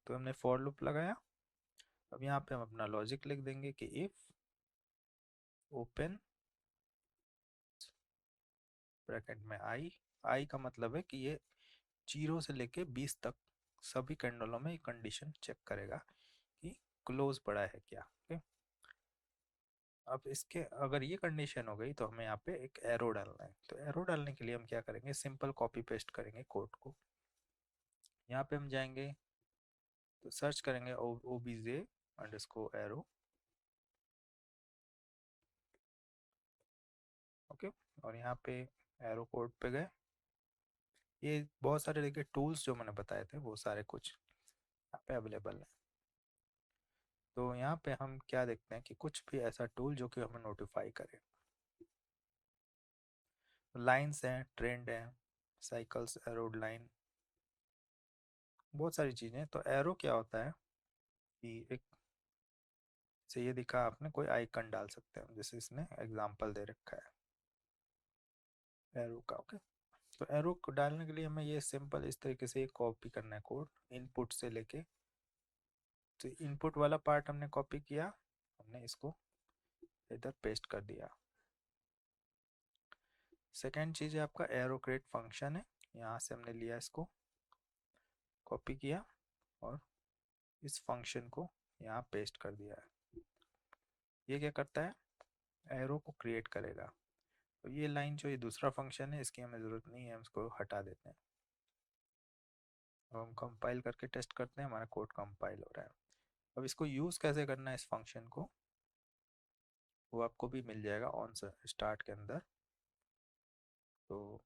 A: तो हमने फॉर लूप लगाया। अब यहाँ पे हम अपना लॉजिक लिख देंगे कि इफ ओपन ब्रैकेट में आई का मतलब है कि ये 0 से लेके 20 तक सभी कैंडलों में कंडीशन चेक करेगा कि क्लोज पड़ा है क्या। ओके, अब इसके अगर ये कंडीशन हो गई तो हमें यहाँ पे एक एरो डालना है। तो एरो डालने के लिए हम क्या करेंगे, सिंपल कॉपी पेस्ट करेंगे कोड को। यहाँ पे हम जाएंगे तो सर्च करेंगे ओबीजे अंडरस्कोर एरो। ओके, और यहाँ पे एरो कोड पे गए, ये बहुत सारे देखिए टूल्स जो मैंने बताए थे वो सारे कुछ यहाँ पे अवेलेबल है। तो यहाँ पे हम क्या देखते हैं कि कुछ भी ऐसा टूल जो कि हमें नोटिफाई करे, लाइंस हैं, ट्रेंड हैं, साइकिल्स, एरोड लाइन, बहुत सारी चीज़ें। तो एरो क्या होता है कि एक से ये दिखा आपने कोई आइकन डाल सकते हैं, जैसे इसने एग्जांपल दे रखा है एरो का। ओके, तो एरो को डालने के लिए हमें ये सिंपल इस तरीके से कॉपी करना है कोड, इनपुट से लेके, तो इनपुट वाला पार्ट हमने कॉपी किया, हमने इसको इधर पेस्ट कर दिया। सेकेंड चीज़ है आपका एरो क्रिएट फंक्शन है, यहाँ से हमने लिया इसको कॉपी किया और इस फंक्शन को यहाँ पेस्ट कर दिया है। ये क्या करता है, एरो को क्रिएट करेगा। तो ये लाइन जो ये दूसरा फंक्शन है इसकी हमें ज़रूरत नहीं है, हम इसको हटा देते हैं। अब हम कंपाइल करके टेस्ट करते हैं, हमारा कोड कंपाइल हो रहा है। अब इसको यूज़ कैसे करना है इस फंक्शन को, वो आपको भी मिल जाएगा ऑन स्टार्ट के अंदर। तो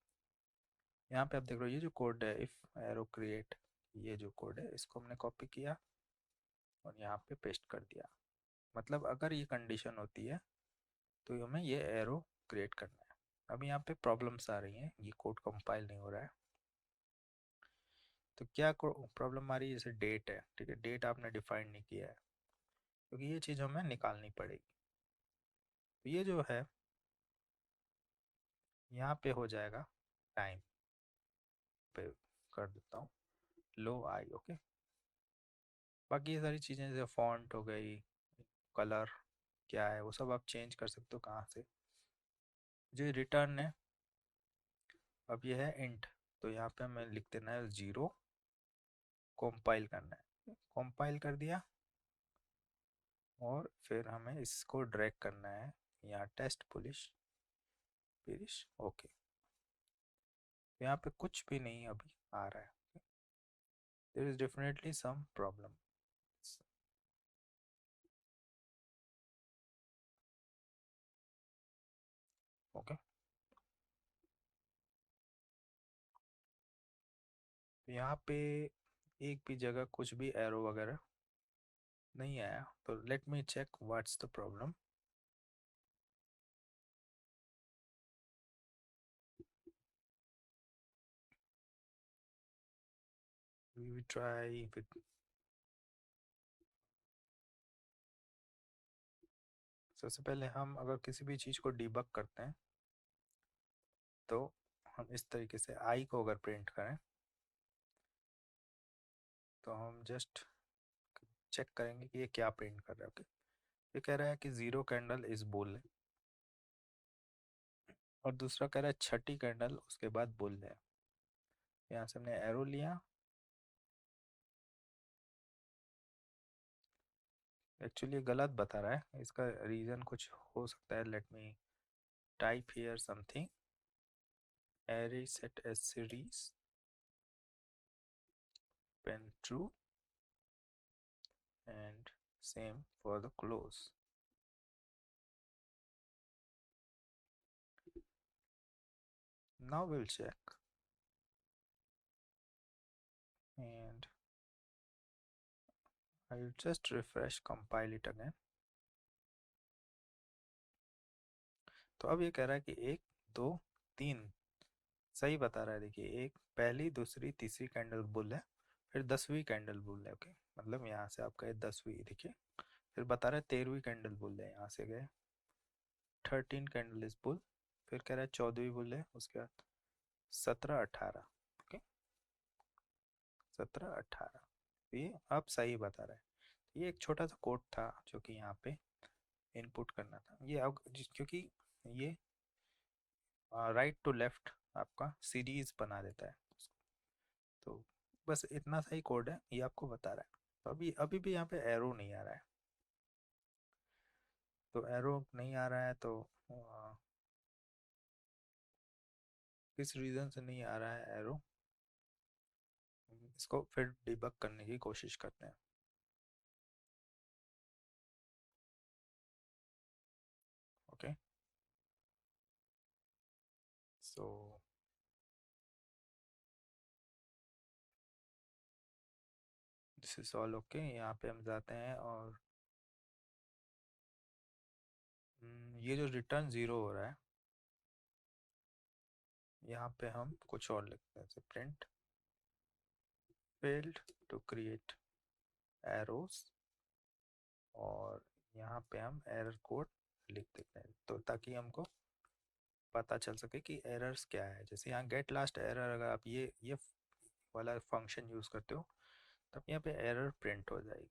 A: यहाँ पे आप देख रहे हो ये जो कोड है इफ़ एरो क्रिएट, ये जो कोड है इसको हमने कॉपी किया और यहाँ पे पेस्ट कर दिया। मतलब अगर ये कंडीशन होती है तो हमें ये एरो क्रिएट करना है। अब यहाँ पे प्रॉब्लम्स आ रही हैं, ये कोड कंपाइल नहीं हो रहा है। तो क्या प्रॉब्लम आ रही है, जैसे डेट है, ठीक है, डेट आपने डिफाइन नहीं किया है, क्योंकि ये चीज़ हमें निकालनी पड़ेगी। तो ये जो है यहाँ पे हो जाएगा टाइम पे, कर देता हूँ लो आई। ओके, बाकी ये सारी चीज़ें जैसे फॉन्ट हो गई, कलर क्या है वो सब आप चेंज कर सकते हो कहाँ से। जो रिटर्न है अब ये है इंट, तो यहाँ पे हमें लिख देना है 0, कंपाइल करना है, कंपाइल कर दिया, और फिर हमें इसको ड्रैग करना है यहाँ टेस्ट पुलिश फिनिश। ओके, यहाँ पे कुछ भी नहीं अभी आ रहा है, there is definitely some problem. Okay, यहाँ पे एक भी जगह कुछ भी एरो वगैरह नहीं आया, तो let me check what's the problem. We will try with, सबसे पहले हम अगर किसी भी चीज़ को डिबग करते हैं तो हम इस तरीके से आई को अगर प्रिंट करें तो हम जस्ट चेक करेंगे कि ये क्या प्रिंट कर रहा है। ओके, ये कह रहा है कि 0 कैंडल इस बुल है, और दूसरा कह रहा है छठी कैंडल उसके बाद बुल है। यहाँ से हमने एरो लिया, एक्चुअली गलत बता रहा है, इसका रीज़न कुछ हो सकता है। Let me type here something, array set as series pen true and same for the close. Now we'll check and I'll just refresh, compile it again. तो अब ये कह रहा है कि 1 2 3 सही बता रहा है। देखिए, एक पहली दूसरी तीसरी कैंडल बुल है, फिर 10वीं कैंडल बुल है। ओके, मतलब यहाँ से आपका ये 10वीं, देखिए फिर बता रहा है 13वीं कैंडल बुल है, यहाँ से गए 13 कैंडल इज बुल, फिर कह रहा है 14वीं बुल है, उसके बाद 17 18। ओके, 17 18, ये अब सही बता रहा है। ये एक छोटा सा कोड था जो कि यहाँ पे इनपुट करना था। ये अब क्योंकि ये राइट टू लेफ्ट आपका सीरीज बना देता है, तो बस इतना सा ही कोड है, ये आपको बता रहा है। तो अभी अभी भी यहाँ पे एरो नहीं आ रहा है। तो एरो नहीं आ रहा है तो किस रीज़न से नहीं आ रहा है एरो, इसको फिर डिबग करने की कोशिश करते हैं। Okay, so this is all okay. यहाँ पे हम जाते हैं और ये जो रिटर्न ज़ीरो हो रहा है, यहाँ पे हम कुछ और लिखते हैं, print failed to create arrows, और यहाँ पे हम एरर कोड लिख देते हैं, तो ताकि हमको पता चल सके कि एरर्स क्या है। जैसे यहाँ गेट लास्ट एरर, अगर आप ये वाला फंक्शन यूज़ करते हो तब यहाँ पे एरर प्रिंट हो जाएगी।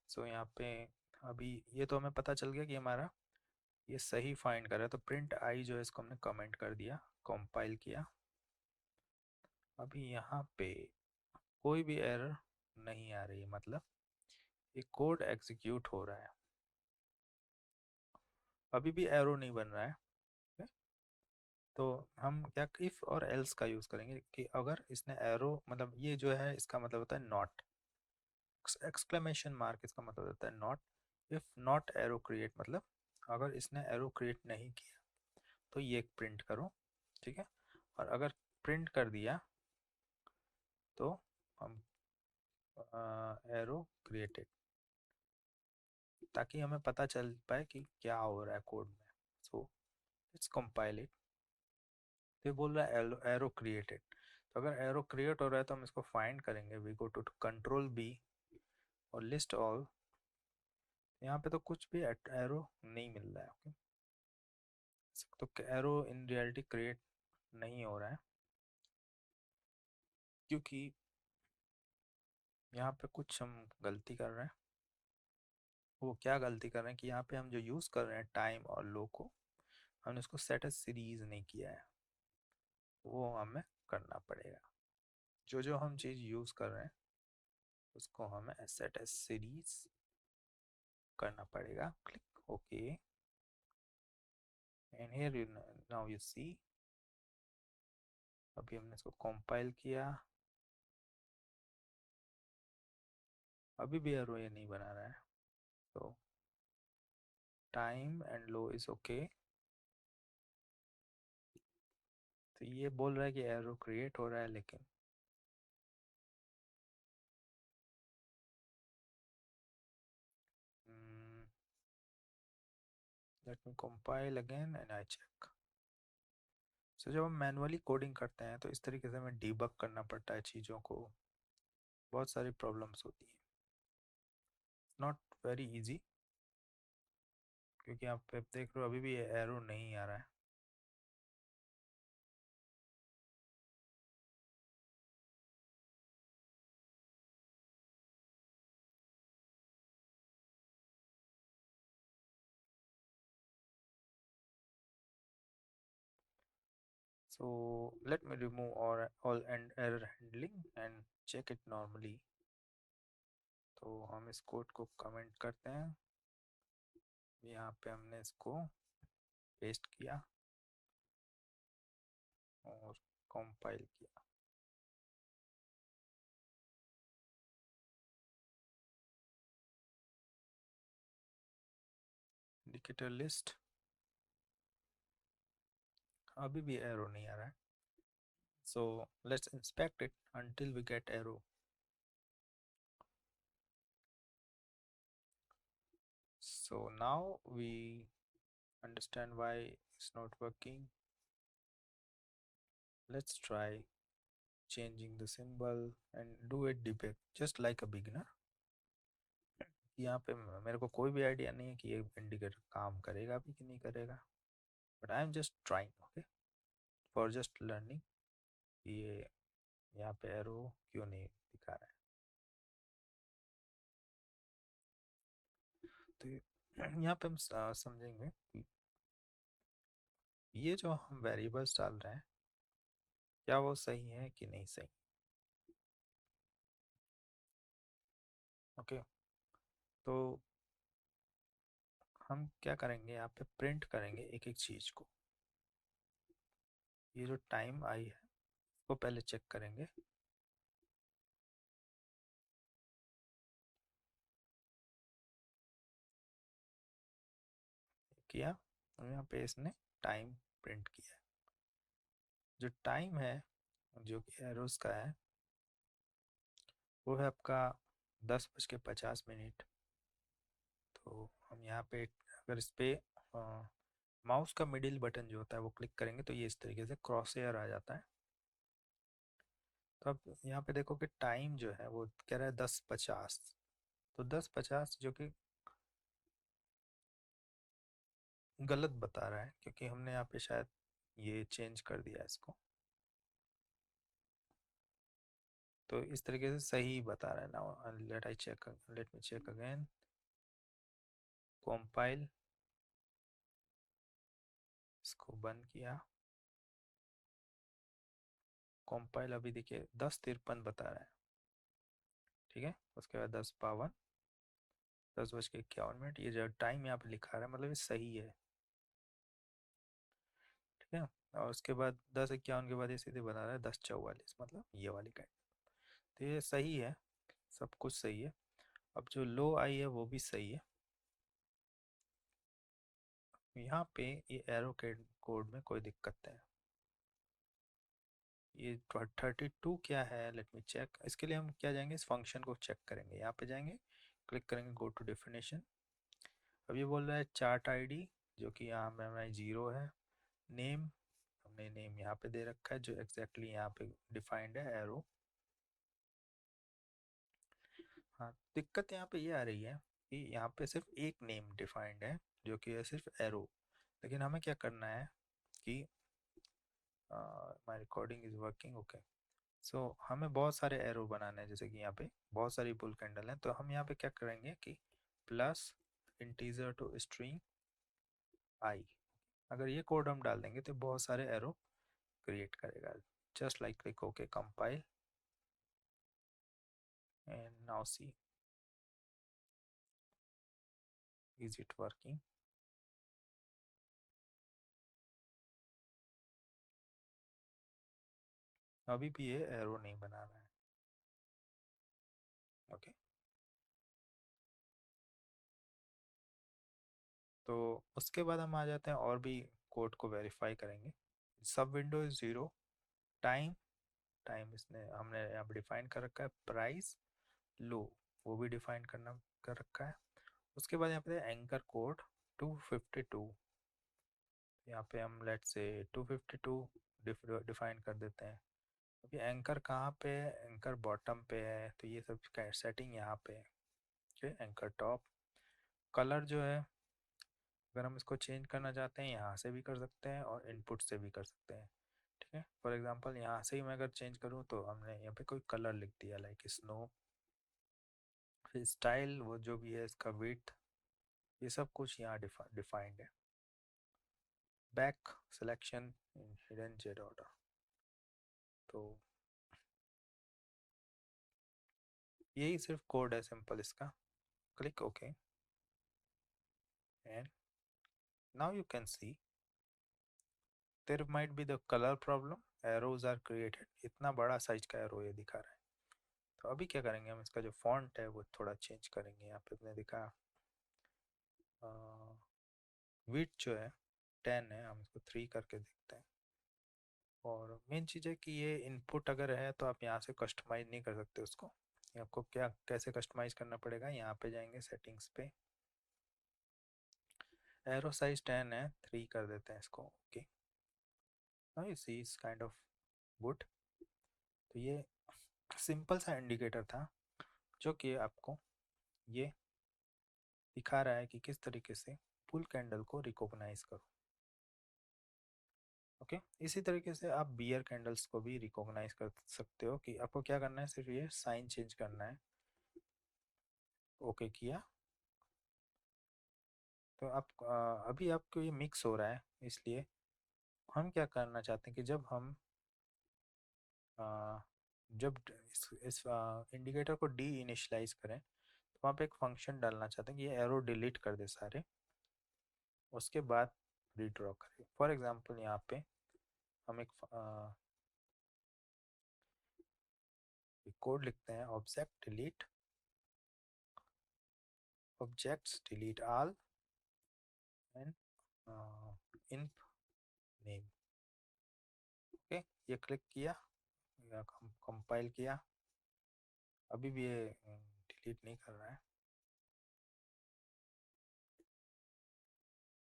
A: सो यहाँ पे अभी ये तो हमें पता चल गया कि हमारा ये सही फाइंड कर रहा है, तो प्रिंट आई जो है इसको हमने कमेंट कर दिया, कंपाइल किया। अभी यहाँ पे कोई भी एरर नहीं आ रही है, मतलब ये कोड एग्जीक्यूट हो रहा है, अभी भी एरो नहीं बन रहा है। तो हम क्या इफ और एल्स का यूज करेंगे कि अगर इसने एरो, मतलब ये जो है इसका मतलब होता है नॉट, एक्सक्लेमेशन मार्क इसका मतलब होता है not. If not arrow create, मतलब अगर इसने एरो क्रिएट नहीं किया तो ये प्रिंट करो, ठीक है। और अगर प्रिंट कर दिया तो हम एरो क्रिएटेड, ताकि हमें पता चल पाए कि क्या हो रहा है कोड में। So let's compile it. तो ये बोल रहा है एरो क्रिएटेड, तो अगर एरो क्रिएट हो रहा है तो हम इसको फाइंड करेंगे। We go to control B और लिस्ट ऑल, यहाँ पे तो कुछ भी एरो नहीं मिल रहा है। ओके, तो एरो इन रियलिटी क्रिएट नहीं हो रहा है, क्योंकि यहाँ पे कुछ हम गलती कर रहे हैं। वो क्या गलती कर रहे हैं कि यहाँ पे हम जो यूज़ कर रहे हैं टाइम और लो को, हमने उसको सेट एज सीरीज नहीं किया है, वो हमें करना पड़ेगा। जो जो हम चीज़ यूज़ कर रहे हैं उसको हमें सेट एज सीरीज करना पड़ेगा। Click okay, and here you now you see, अभी हमने इसको कंपाइल किया, अभी भी एरो ये नहीं बना रहा है। तो time and low is okay, तो ये बोल रहा है कि एरो क्रिएट हो रहा है, लेकिन let me compile again and I check. So जब हम मैनुअली कोडिंग करते हैं तो इस तरीके से हमें डीबग करना पड़ता है चीज़ों को, बहुत सारी प्रॉब्लम्स होती हैं, नॉट वेरी इजी। क्योंकि आप देख रहे हो अभी भी एरो नहीं आ रहा है। So let me remove all and error handling and check it normally. तो हम इस कोड को कमेंट करते हैं, यहाँ पे हमने इसको पेस्ट किया और कंपाइल किया। इंडिकेटर लिस्ट, अभी भी एरो नहीं आ रहा है। So let's inspect it until we get arrow. So now we understand why it's not working. Let's try changing the symbol and do it debug just like a beginner. यहाँ पे मेरे को कोई भी आइडिया नहीं है कि ये इंडिकेटर काम करेगा भी कि नहीं करेगा, but I am just trying, okay, for just learning ये यहाँ पे एरो क्यों नहीं दिखा रहा है। तो यहाँ पे हम समझेंगे कि ये जो हम वेरिएबल्स डाल रहे हैं क्या वो सही है कि नहीं सही। ओके, तो हम क्या करेंगे, यहाँ पे प्रिंट करेंगे एक एक चीज़ को। ये जो टाइम आई है वो पहले चेक करेंगे। किया और यहाँ पे इसने टाइम प्रिंट किया है। जो टाइम है जो कि एरोस का है वो है आपका 10:50। तो हम यहाँ पे अगर इस पे माउस का मिडिल बटन जो होता है वो क्लिक करेंगे तो ये इस तरीके से क्रॉस एयर आ जाता है। तो अब यहाँ पे देखो कि टाइम जो है वो कह रहा है 10:50, तो 10:50 जो कि गलत बता रहा है क्योंकि हमने यहाँ पे शायद ये चेंज कर दिया इसको। तो इस तरीके से सही बता रहा है। Now let me check again, compile, इसको बंद किया, कंपाइल, अभी देखिए 10:53 बता रहा है, ठीक है। उसके बाद 10:52, 10:51, ये जो टाइम यहाँ पे लिखा रहा है मतलब ये सही है, ठीक है। और उसके बाद 10:51 के बाद ये सीधे बता रहा है 10:44, मतलब ये वाली टाइम। तो ये सही है, सब कुछ सही है। अब जो लो आई है वो भी सही है। यहाँ पे ये एरो के कोड में कोई दिक्कत है। ये 32 क्या है, लेट मी चेक। इसके लिए हम क्या जाएंगे, इस फंक्शन को चेक करेंगे। यहाँ पे जाएंगे, क्लिक करेंगे गो टू डेफिनेशन। अब ये बोल रहा है चार्ट आईडी जो कि यहाँ में हमारा 0 है। नेम, हमने नेम यहाँ पे दे रखा है जो एग्जैक्टली यहाँ पे डिफाइंड है, एरो। हाँ, दिक्कत यहाँ पे ये आ रही है कि यहाँ पे सिर्फ एक नेम डिफाइंड है जो कि है सिर्फ एरो। लेकिन हमें क्या करना है कि माई रिकॉर्डिंग इज वर्किंग, ओके। सो हमें बहुत सारे एरो बनाने हैं, जैसे कि यहाँ पे बहुत सारी बुल कैंडल हैं। तो हम यहाँ पे क्या करेंगे कि प्लस इंटीजर टू स्ट्रिंग आई, अगर ये कोड हम डाल देंगे तो बहुत सारे एरो क्रिएट करेगा। Just like click okay, compile and now see is it working. अभी भी ये एरो नहीं बना रहा है, ओके। तो उसके बाद हम आ जाते हैं और भी कोड को वेरीफाई करेंगे। सब विंडो इज 0, टाइम, टाइम इसने हमने यहाँ पे डिफाइन कर रखा है। प्राइस लो, वो भी डिफाइन करना कर रखा है। उसके बाद यहाँ पे एंकर कोड 252, यहाँ पे हम लेट से 252 डिफाइन कर देते हैं। अभी एंकर कहाँ पे है, एंकर बॉटम पे है, तो ये सब सेटिंग यहाँ पे है, ठीक है। एंकर टॉप, कलर जो है अगर हम इसको चेंज करना चाहते हैं यहाँ से भी कर सकते हैं और इनपुट से भी कर सकते हैं, ठीक है। फॉर एग्जांपल यहाँ से ही मैं अगर चेंज करूँ तो हमने यहाँ पे कोई कलर लिख दिया लाइक स्नो। फिर स्टाइल वो जो भी है इसका विड्थ, ये सब कुछ यहाँ डिफाइंड है। Back selection in hidden Z order. तो यही सिर्फ कोड है सिंपल इसका। Click okay and now you can see there might be the colour problem, arrows are created. इतना बड़ा साइज का एरो ये दिखा रहा है। तो अभी क्या करेंगे, हम इसका जो फॉन्ट है वो थोड़ा चेंज करेंगे। यहाँ पे हमने दिखा विड्थ जो है 10 है, हम इसको 3 करके देखते हैं। और मेन चीज़ है कि ये इनपुट अगर है तो आप यहाँ से कस्टमाइज नहीं कर सकते उसको। ये आपको क्या कैसे कस्टमाइज करना पड़ेगा, यहाँ पे जाएंगे सेटिंग्स पे, एरो साइज 10 है, 3 कर देते हैं इसको। Okay, now you see is kind of good. तो ये सिंपल सा इंडिकेटर था जो कि आपको ये दिखा रहा है कि किस तरीके से फुल कैंडल को रिकॉग्नाइज करो। ओके, इसी तरीके से आप बियर कैंडल्स को भी रिकॉग्नाइज कर सकते हो। कि आपको क्या करना है, सिर्फ ये साइन चेंज करना है। ओके किया तो आप अभी आपको ये मिक्स हो रहा है, इसलिए हम क्या करना चाहते हैं कि जब हम अ, जब इस इंडिकेटर को डी इनिशलाइज करें तो वहाँ पे एक फंक्शन डालना चाहते हैं कि ये एरो डिलीट कर दे सारे, उसके बाद रीड्रॉ करें। फॉर एग्जांपल यहाँ पे हम एक कोड लिखते हैं, objects delete all and inp name. Okay, ये क्लिक किया या कंपाइल किया, अभी भी ये डिलीट नहीं कर रहा है।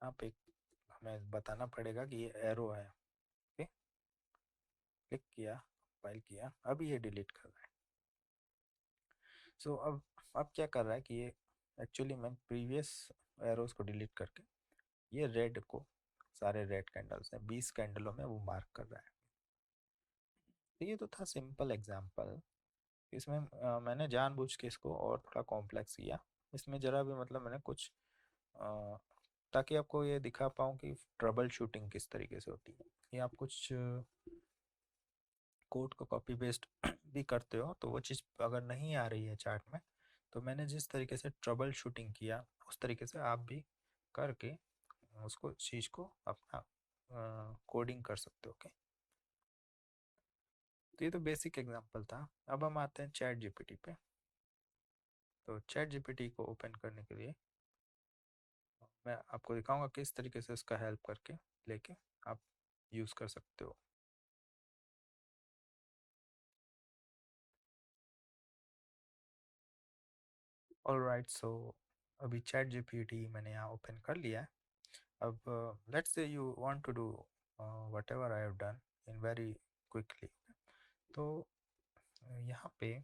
A: आप एक हमें बताना पड़ेगा कि ये एरो है। ओके, क्लिक किया, कंपाइल किया, अभी ये डिलीट कर रहा है। सो अब क्या कर रहा है कि ये एक्चुअली मैं प्रीवियस एरोज को डिलीट करके ये रेड को, सारे रेड कैंडल्स हैं 20 कैंडलों में, वो मार्क कर रहा है। तो ये तो था सिंपल एग्जांपल। इसमें मैंने जानबूझ के इसको और थोड़ा कॉम्प्लेक्स किया। इसमें ज़रा भी मतलब मैंने कुछ अ, ताकि आपको ये दिखा पाऊँ कि ट्रबल शूटिंग किस तरीके से होती है। ये आप कुछ कोड को कॉपी पेस्ट भी करते हो तो वो चीज़ अगर नहीं आ रही है चार्ट में, तो मैंने जिस तरीके से ट्रबल शूटिंग किया उस तरीके से आप भी करके उसको चीज़ को अपना कोडिंग कर सकते हो। ओके, तो ये तो बेसिक एग्जांपल था। अब हम आते हैं चैट जीपीटी पे। तो चैट जीपीटी को ओपन करने के लिए मैं आपको दिखाऊंगा किस तरीके से उसका हेल्प करके लेके आप यूज़ कर सकते हो। ऑलराइट, सो अभी चैट जीपीटी मैंने यहाँ ओपन कर लिया है। अब let's say you want to do whatever I have done in very quickly. तो यहाँ पे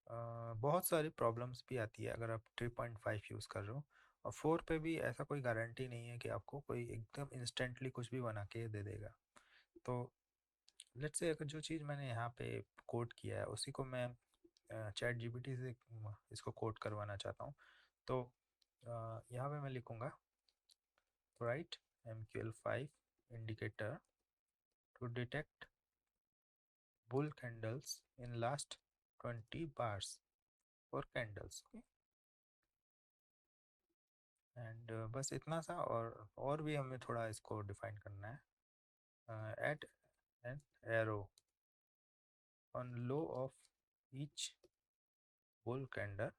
A: बहुत सारी प्रॉब्लम्स भी आती है अगर आप 3.5 यूज़ कर रहे हो। और 4 पे भी ऐसा कोई गारंटी नहीं है कि आपको कोई एकदम इंस्टेंटली कुछ भी बना के दे देगा। तो लेट्स से अगर जो चीज़ मैंने यहाँ पे कोड किया है उसी को मैं चैट जीपीटी से इसको कोड करवाना चाहता हूँ। तो यहाँ पे मैं लिखूँगा right MQL5 indicator to detect bull candles in last 20 bars for candles। Okay, and बस इतना सा। और भी हमें थोड़ा इसको डिफाइन करना है। Add an arrow on low of each bull candle,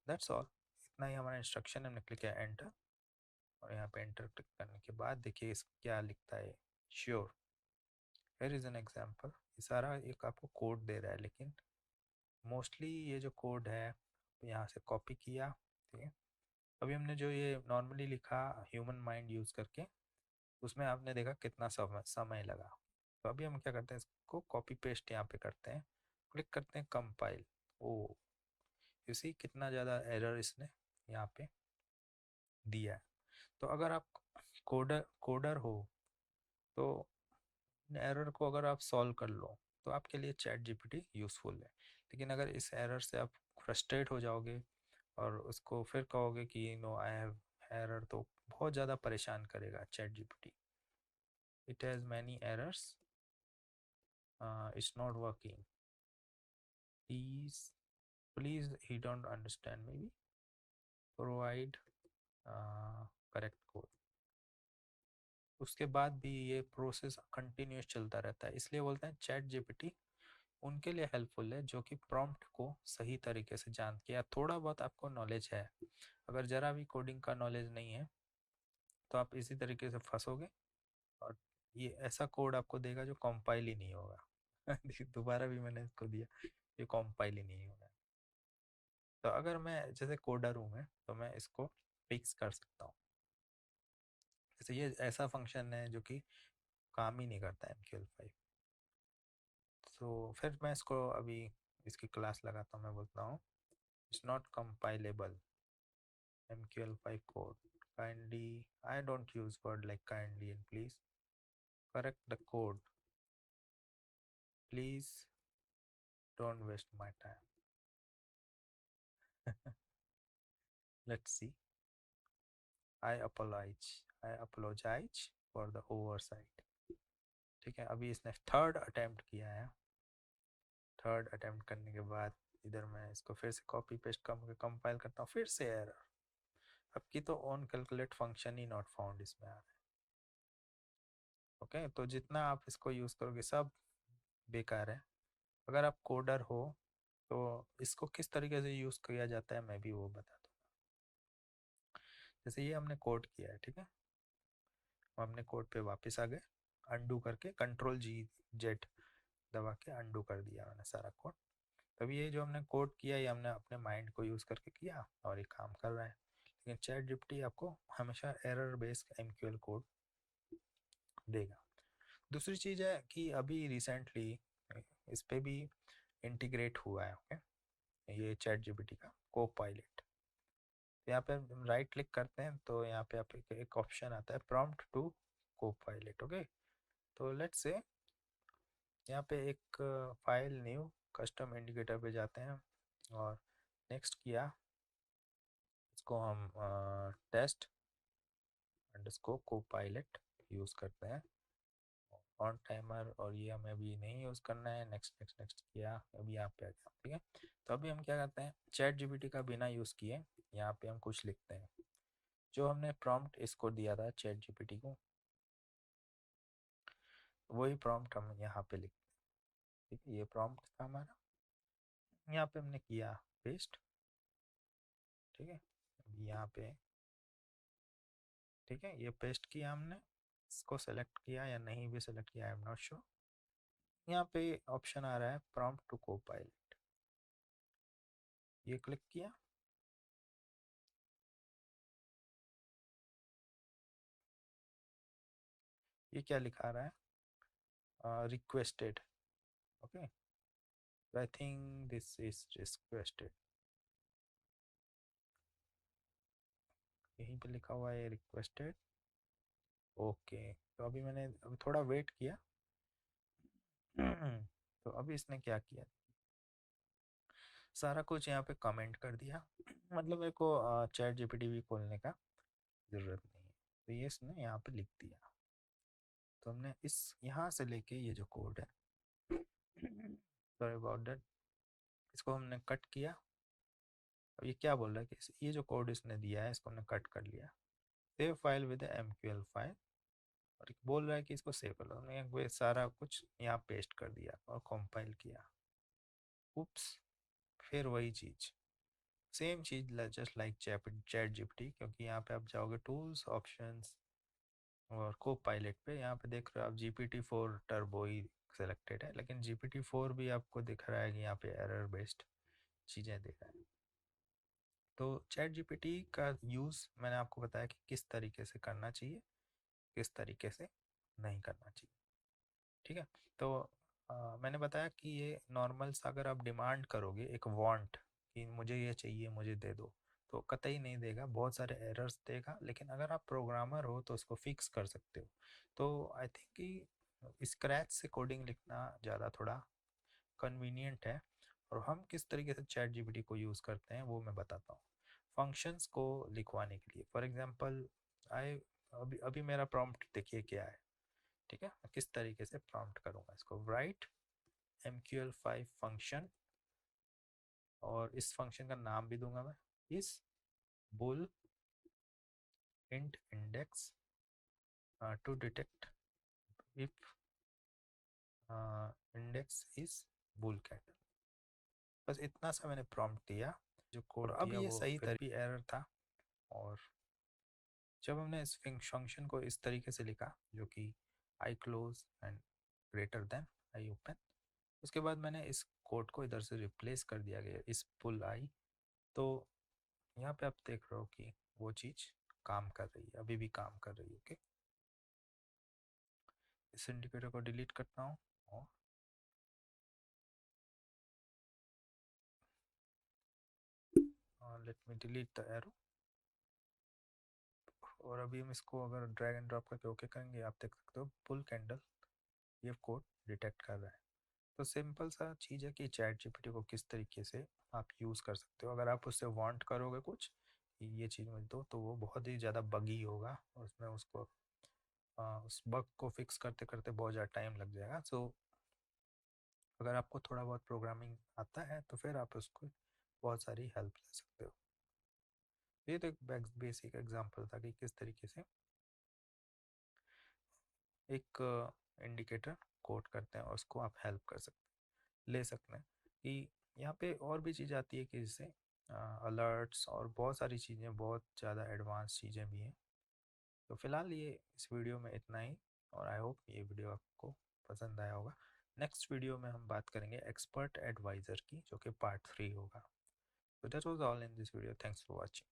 A: that's all. इतना ही हमारा इंस्ट्रक्शन है। हमने क्लिक किया एंटर, और यहाँ पे एंटर क्लिक करने के बाद देखिए इस क्या लिखता है, sure here is an example. ये सारा एक आपको कोड दे रहा है, लेकिन मोस्टली ये जो कोड है यहाँ से कॉपी किया। ठीक है, अभी हमने जो ये नॉर्मली लिखा ह्यूमन माइंड यूज़ करके, उसमें आपने देखा कितना समय लगा। तो अभी हम क्या करते हैं, इसको कॉपी पेस्ट यहाँ पे करते हैं, क्लिक करते हैं कंपाइल। ओ, इसी कितना ज़्यादा एरर इसने यहाँ पे दिया है। तो अगर आप कोडर कोडर हो तो एरर को अगर आप सॉल्व कर लो तो आपके लिए चैट जीपीटी यूज़फुल है। लेकिन अगर इस एरर से आप फ्रस्ट्रेट हो जाओगे और उसको फिर कहोगे कि नो आई हैव एरर तो बहुत ज़्यादा परेशान करेगा chat GPT. It has many errors. It's not working. Please please he don't understand may be. Provide correct code. उसके बाद भी ये प्रोसेस कंटिन्यूस चलता रहता है. इसलिए बोलते हैं चैट जीपीटी उनके लिए हेल्पफुल है जो कि प्रॉम्प्ट को सही तरीके से जानते हैं. थोड़ा बहुत आपको नॉलेज है, अगर ज़रा भी कोडिंग का नॉलेज नहीं है तो आप इसी तरीके से फंसोगे और ये ऐसा कोड आपको देगा जो कंपाइल ही नहीं होगा. दोबारा भी मैंने इसको दिया, ये कंपाइल ही नहीं होगा. तो अगर मैं जैसे कोडर हूँ मैं, तो मैं इसको फिक्स कर सकता हूँ. जैसे ये ऐसा फंक्शन है जो कि काम ही नहीं करता MQL5. तो फिर मैं इसको अभी इसकी क्लास लगाता हूँ. मैं बोलता हूँ it's not compilable MQL5 code. Kindly, I don't use word like kindly and please. Correct the code. Please don't waste my time. Let's see. I apologize for the oversight. ठीक है, अभी इसने थर्ड अटेम्प्ट किया है. Third attempt करने के बाद इधर मैं इसको फिर से कॉपी पेस्ट कंपाइल करता हूँ. फिर से एरर. अब की तो on calculate function he not found इसमें आ रहा है. ओके, तो जितना आप इसको यूज़ करोगे सब बेकार है. अगर आप कोडर हो तो इसको किस तरीके से यूज़ किया जाता है मैं भी वो बता दूँ. जैसे ये हमने कोड किया है, ठीक है. हम अपने कोड पे वापस आ गए. अंडू करके Ctrl+G+Z दबा के अंडू कर दिया मैंने सारा कोड. तभी ये जो हमने कोड किया ये हमने अपने माइंड को यूज़ करके किया और ये काम कर रहा है. लेकिन चैट जीपीटी आपको हमेशा एरर बेस्ड MQL कोड देगा. दूसरी चीज़ है कि अभी रिसेंटली इस पे भी इंटीग्रेट हुआ है. ओके, ये चैट जीपीटी का को पायलट. यहाँ पे राइट क्लिक करते हैं तो यहाँ पे आप एक ऑप्शन आता है प्रॉम्प्ट टू को पायलट. ओके, तो लेट्स से यहाँ पे एक फाइल न्यू कस्टम इंडिकेटर पे जाते हैं और नेक्स्ट किया. इसको हम टेस्ट अंडरस्कोर को पायलट यूज़ करते हैं. ऑन टाइमर और ये हमें अभी नहीं यूज़ करना है. नेक्स्ट नेक्स्ट नेक्स्ट किया, अभी यहाँ पे आ गया. ठीक है, तो अभी हम क्या करते हैं चैट जीपीटी का बिना यूज़ किए यहाँ पे हम कुछ लिखते हैं. जो हमने प्रॉम्प्ट इसको दिया था चैट जीपीटी को, वही प्रॉम्प्ट हम यहाँ पे लिखते हैं. ठीक है, ये प्रॉम्प्ट था हमारा. यहाँ पे हमने किया पेस्ट. ठीक है, अभी यहाँ पे ठीक है ये पेस्ट किया हमने. इसको सेलेक्ट किया या नहीं भी सेलेक्ट किया आई एम नॉट श्योर. यहाँ पे ऑप्शन आ रहा है प्रॉम्प्ट टू कोपायलट. ये क्लिक किया. ये क्या लिखा रहा है requested. Okay, I think this is requested. यहीं पे लिखा हुआ है रिक्वेस्टेड. ओके, तो अभी मैंने अभी थोड़ा वेट किया. तो अभी इसने क्या किया, सारा कुछ यहाँ पे कमेंट कर दिया. मतलब मेरे को चैट जीपीटी भी खोलने का ज़रूरत नहीं है. तो ये इसने यहाँ पे लिख दिया. तो हमने इस यहाँ से लेके ये जो कोड है सॉरी अबाउट दैट, इसको हमने कट किया. अब ये क्या बोल रहा है कि ये जो कोड इसने दिया है इसको हमने कट कर लिया. Save file with MQL file. और बोल रहा है कि इसको सेव कर लो. हमने वो सारा कुछ यहाँ पेस्ट कर दिया और कंपाइल किया. उप्स, फिर वही चीज़, सेम चीज़ जस्ट लाइक चैट जीपीटी. क्योंकि यहाँ पे आप जाओगे टूल्स ऑप्शंस और को पायलट पे, यहाँ पे देख रहे हो आप GPT-4 टर्बो ही सेलेक्टेड है. लेकिन GPT-4 भी आपको दिख रहा है कि यहाँ पे एरर बेस्ड चीज़ें दे रहा है. तो चैट जीपीटी का यूज़ मैंने आपको बताया कि किस तरीके से करना चाहिए, किस तरीके से नहीं करना चाहिए. ठीक है, तो मैंने बताया कि ये नॉर्मल सा अगर आप डिमांड करोगे एक वांट कि मुझे ये चाहिए मुझे दे दो, तो कतई नहीं देगा, बहुत सारे एरर्स देगा. लेकिन अगर आप प्रोग्रामर हो तो उसको फिक्स कर सकते हो. तो आई थिंक कि स्क्रैच से कोडिंग लिखना ज़्यादा थोड़ा कन्वीनियंट है. और हम किस तरीके से चैट जीपीटी को यूज़ करते हैं वो मैं बताता हूँ. फंक्शंस को लिखवाने के लिए। फॉर एग्जांपल आई अभी अभी मेरा प्रॉम्प्ट देखिए क्या है, ठीक है। मैं किस तरीके से प्रॉम्प्ट करूँगा इसको, राइट MQL5 फंक्शन, और इस फंक्शन का नाम भी दूंगा मैं, इस bull int index to detect if index is bull cat। बस इतना सा मैंने प्रॉम्प्ट दिया, जो कोड दिया ये वो सही फिर भी एरर था। और जब हमने इस फंक्शन को इस तरीके से लिखा जो कि I close and greater than I open, उसके बाद मैंने इस कोड को इधर से रिप्लेस कर दिया गया इस पुल आई। तो यहाँ पे आप देख रहे हो कि वो चीज़ काम कर रही है, अभी भी काम कर रही है। ओके, इस इंडिकेटर को डिलीट करता हूँ और let me delete the arrow. और अभी हम इसको अगर ड्रैग एंड ड्रॉप करके ओके करेंगे, आप देख सकते हो पुल कैंडल ये कोड डिटेक्ट कर रहा है। तो सिंपल सा चीज़ है कि चैट जीपीटी को किस तरीके से आप यूज़ कर सकते हो। अगर आप उससे वांट करोगे कुछ ये चीज़ मुझे दो, तो वो बहुत ही ज़्यादा बगी होगा, उसमें उसको उस बग को फिक्स करते करते बहुत ज़्यादा टाइम लग जाएगा। सो अगर आपको थोड़ा बहुत प्रोग्रामिंग आता है तो फिर आप उसको बहुत सारी हेल्प ले सकते हो। ये तो एक बेसिक एग्जांपल था कि किस तरीके से एक इंडिकेटर कोड करते हैं और उसको आप हेल्प कर सकते ले सकते हैं। कि यहाँ पे और भी चीज़ आती है कि जैसे अलर्ट्स और बहुत सारी चीज़ें, बहुत ज़्यादा एडवांस चीज़ें भी हैं। तो फिलहाल ये इस वीडियो में इतना ही, और आई होप ये वीडियो आपको पसंद आया होगा। नेक्स्ट वीडियो में हम बात करेंगे एक्सपर्ट एडवाइज़र की, जो कि पार्ट 3 होगा। So that was all in this video. Thanks for watching.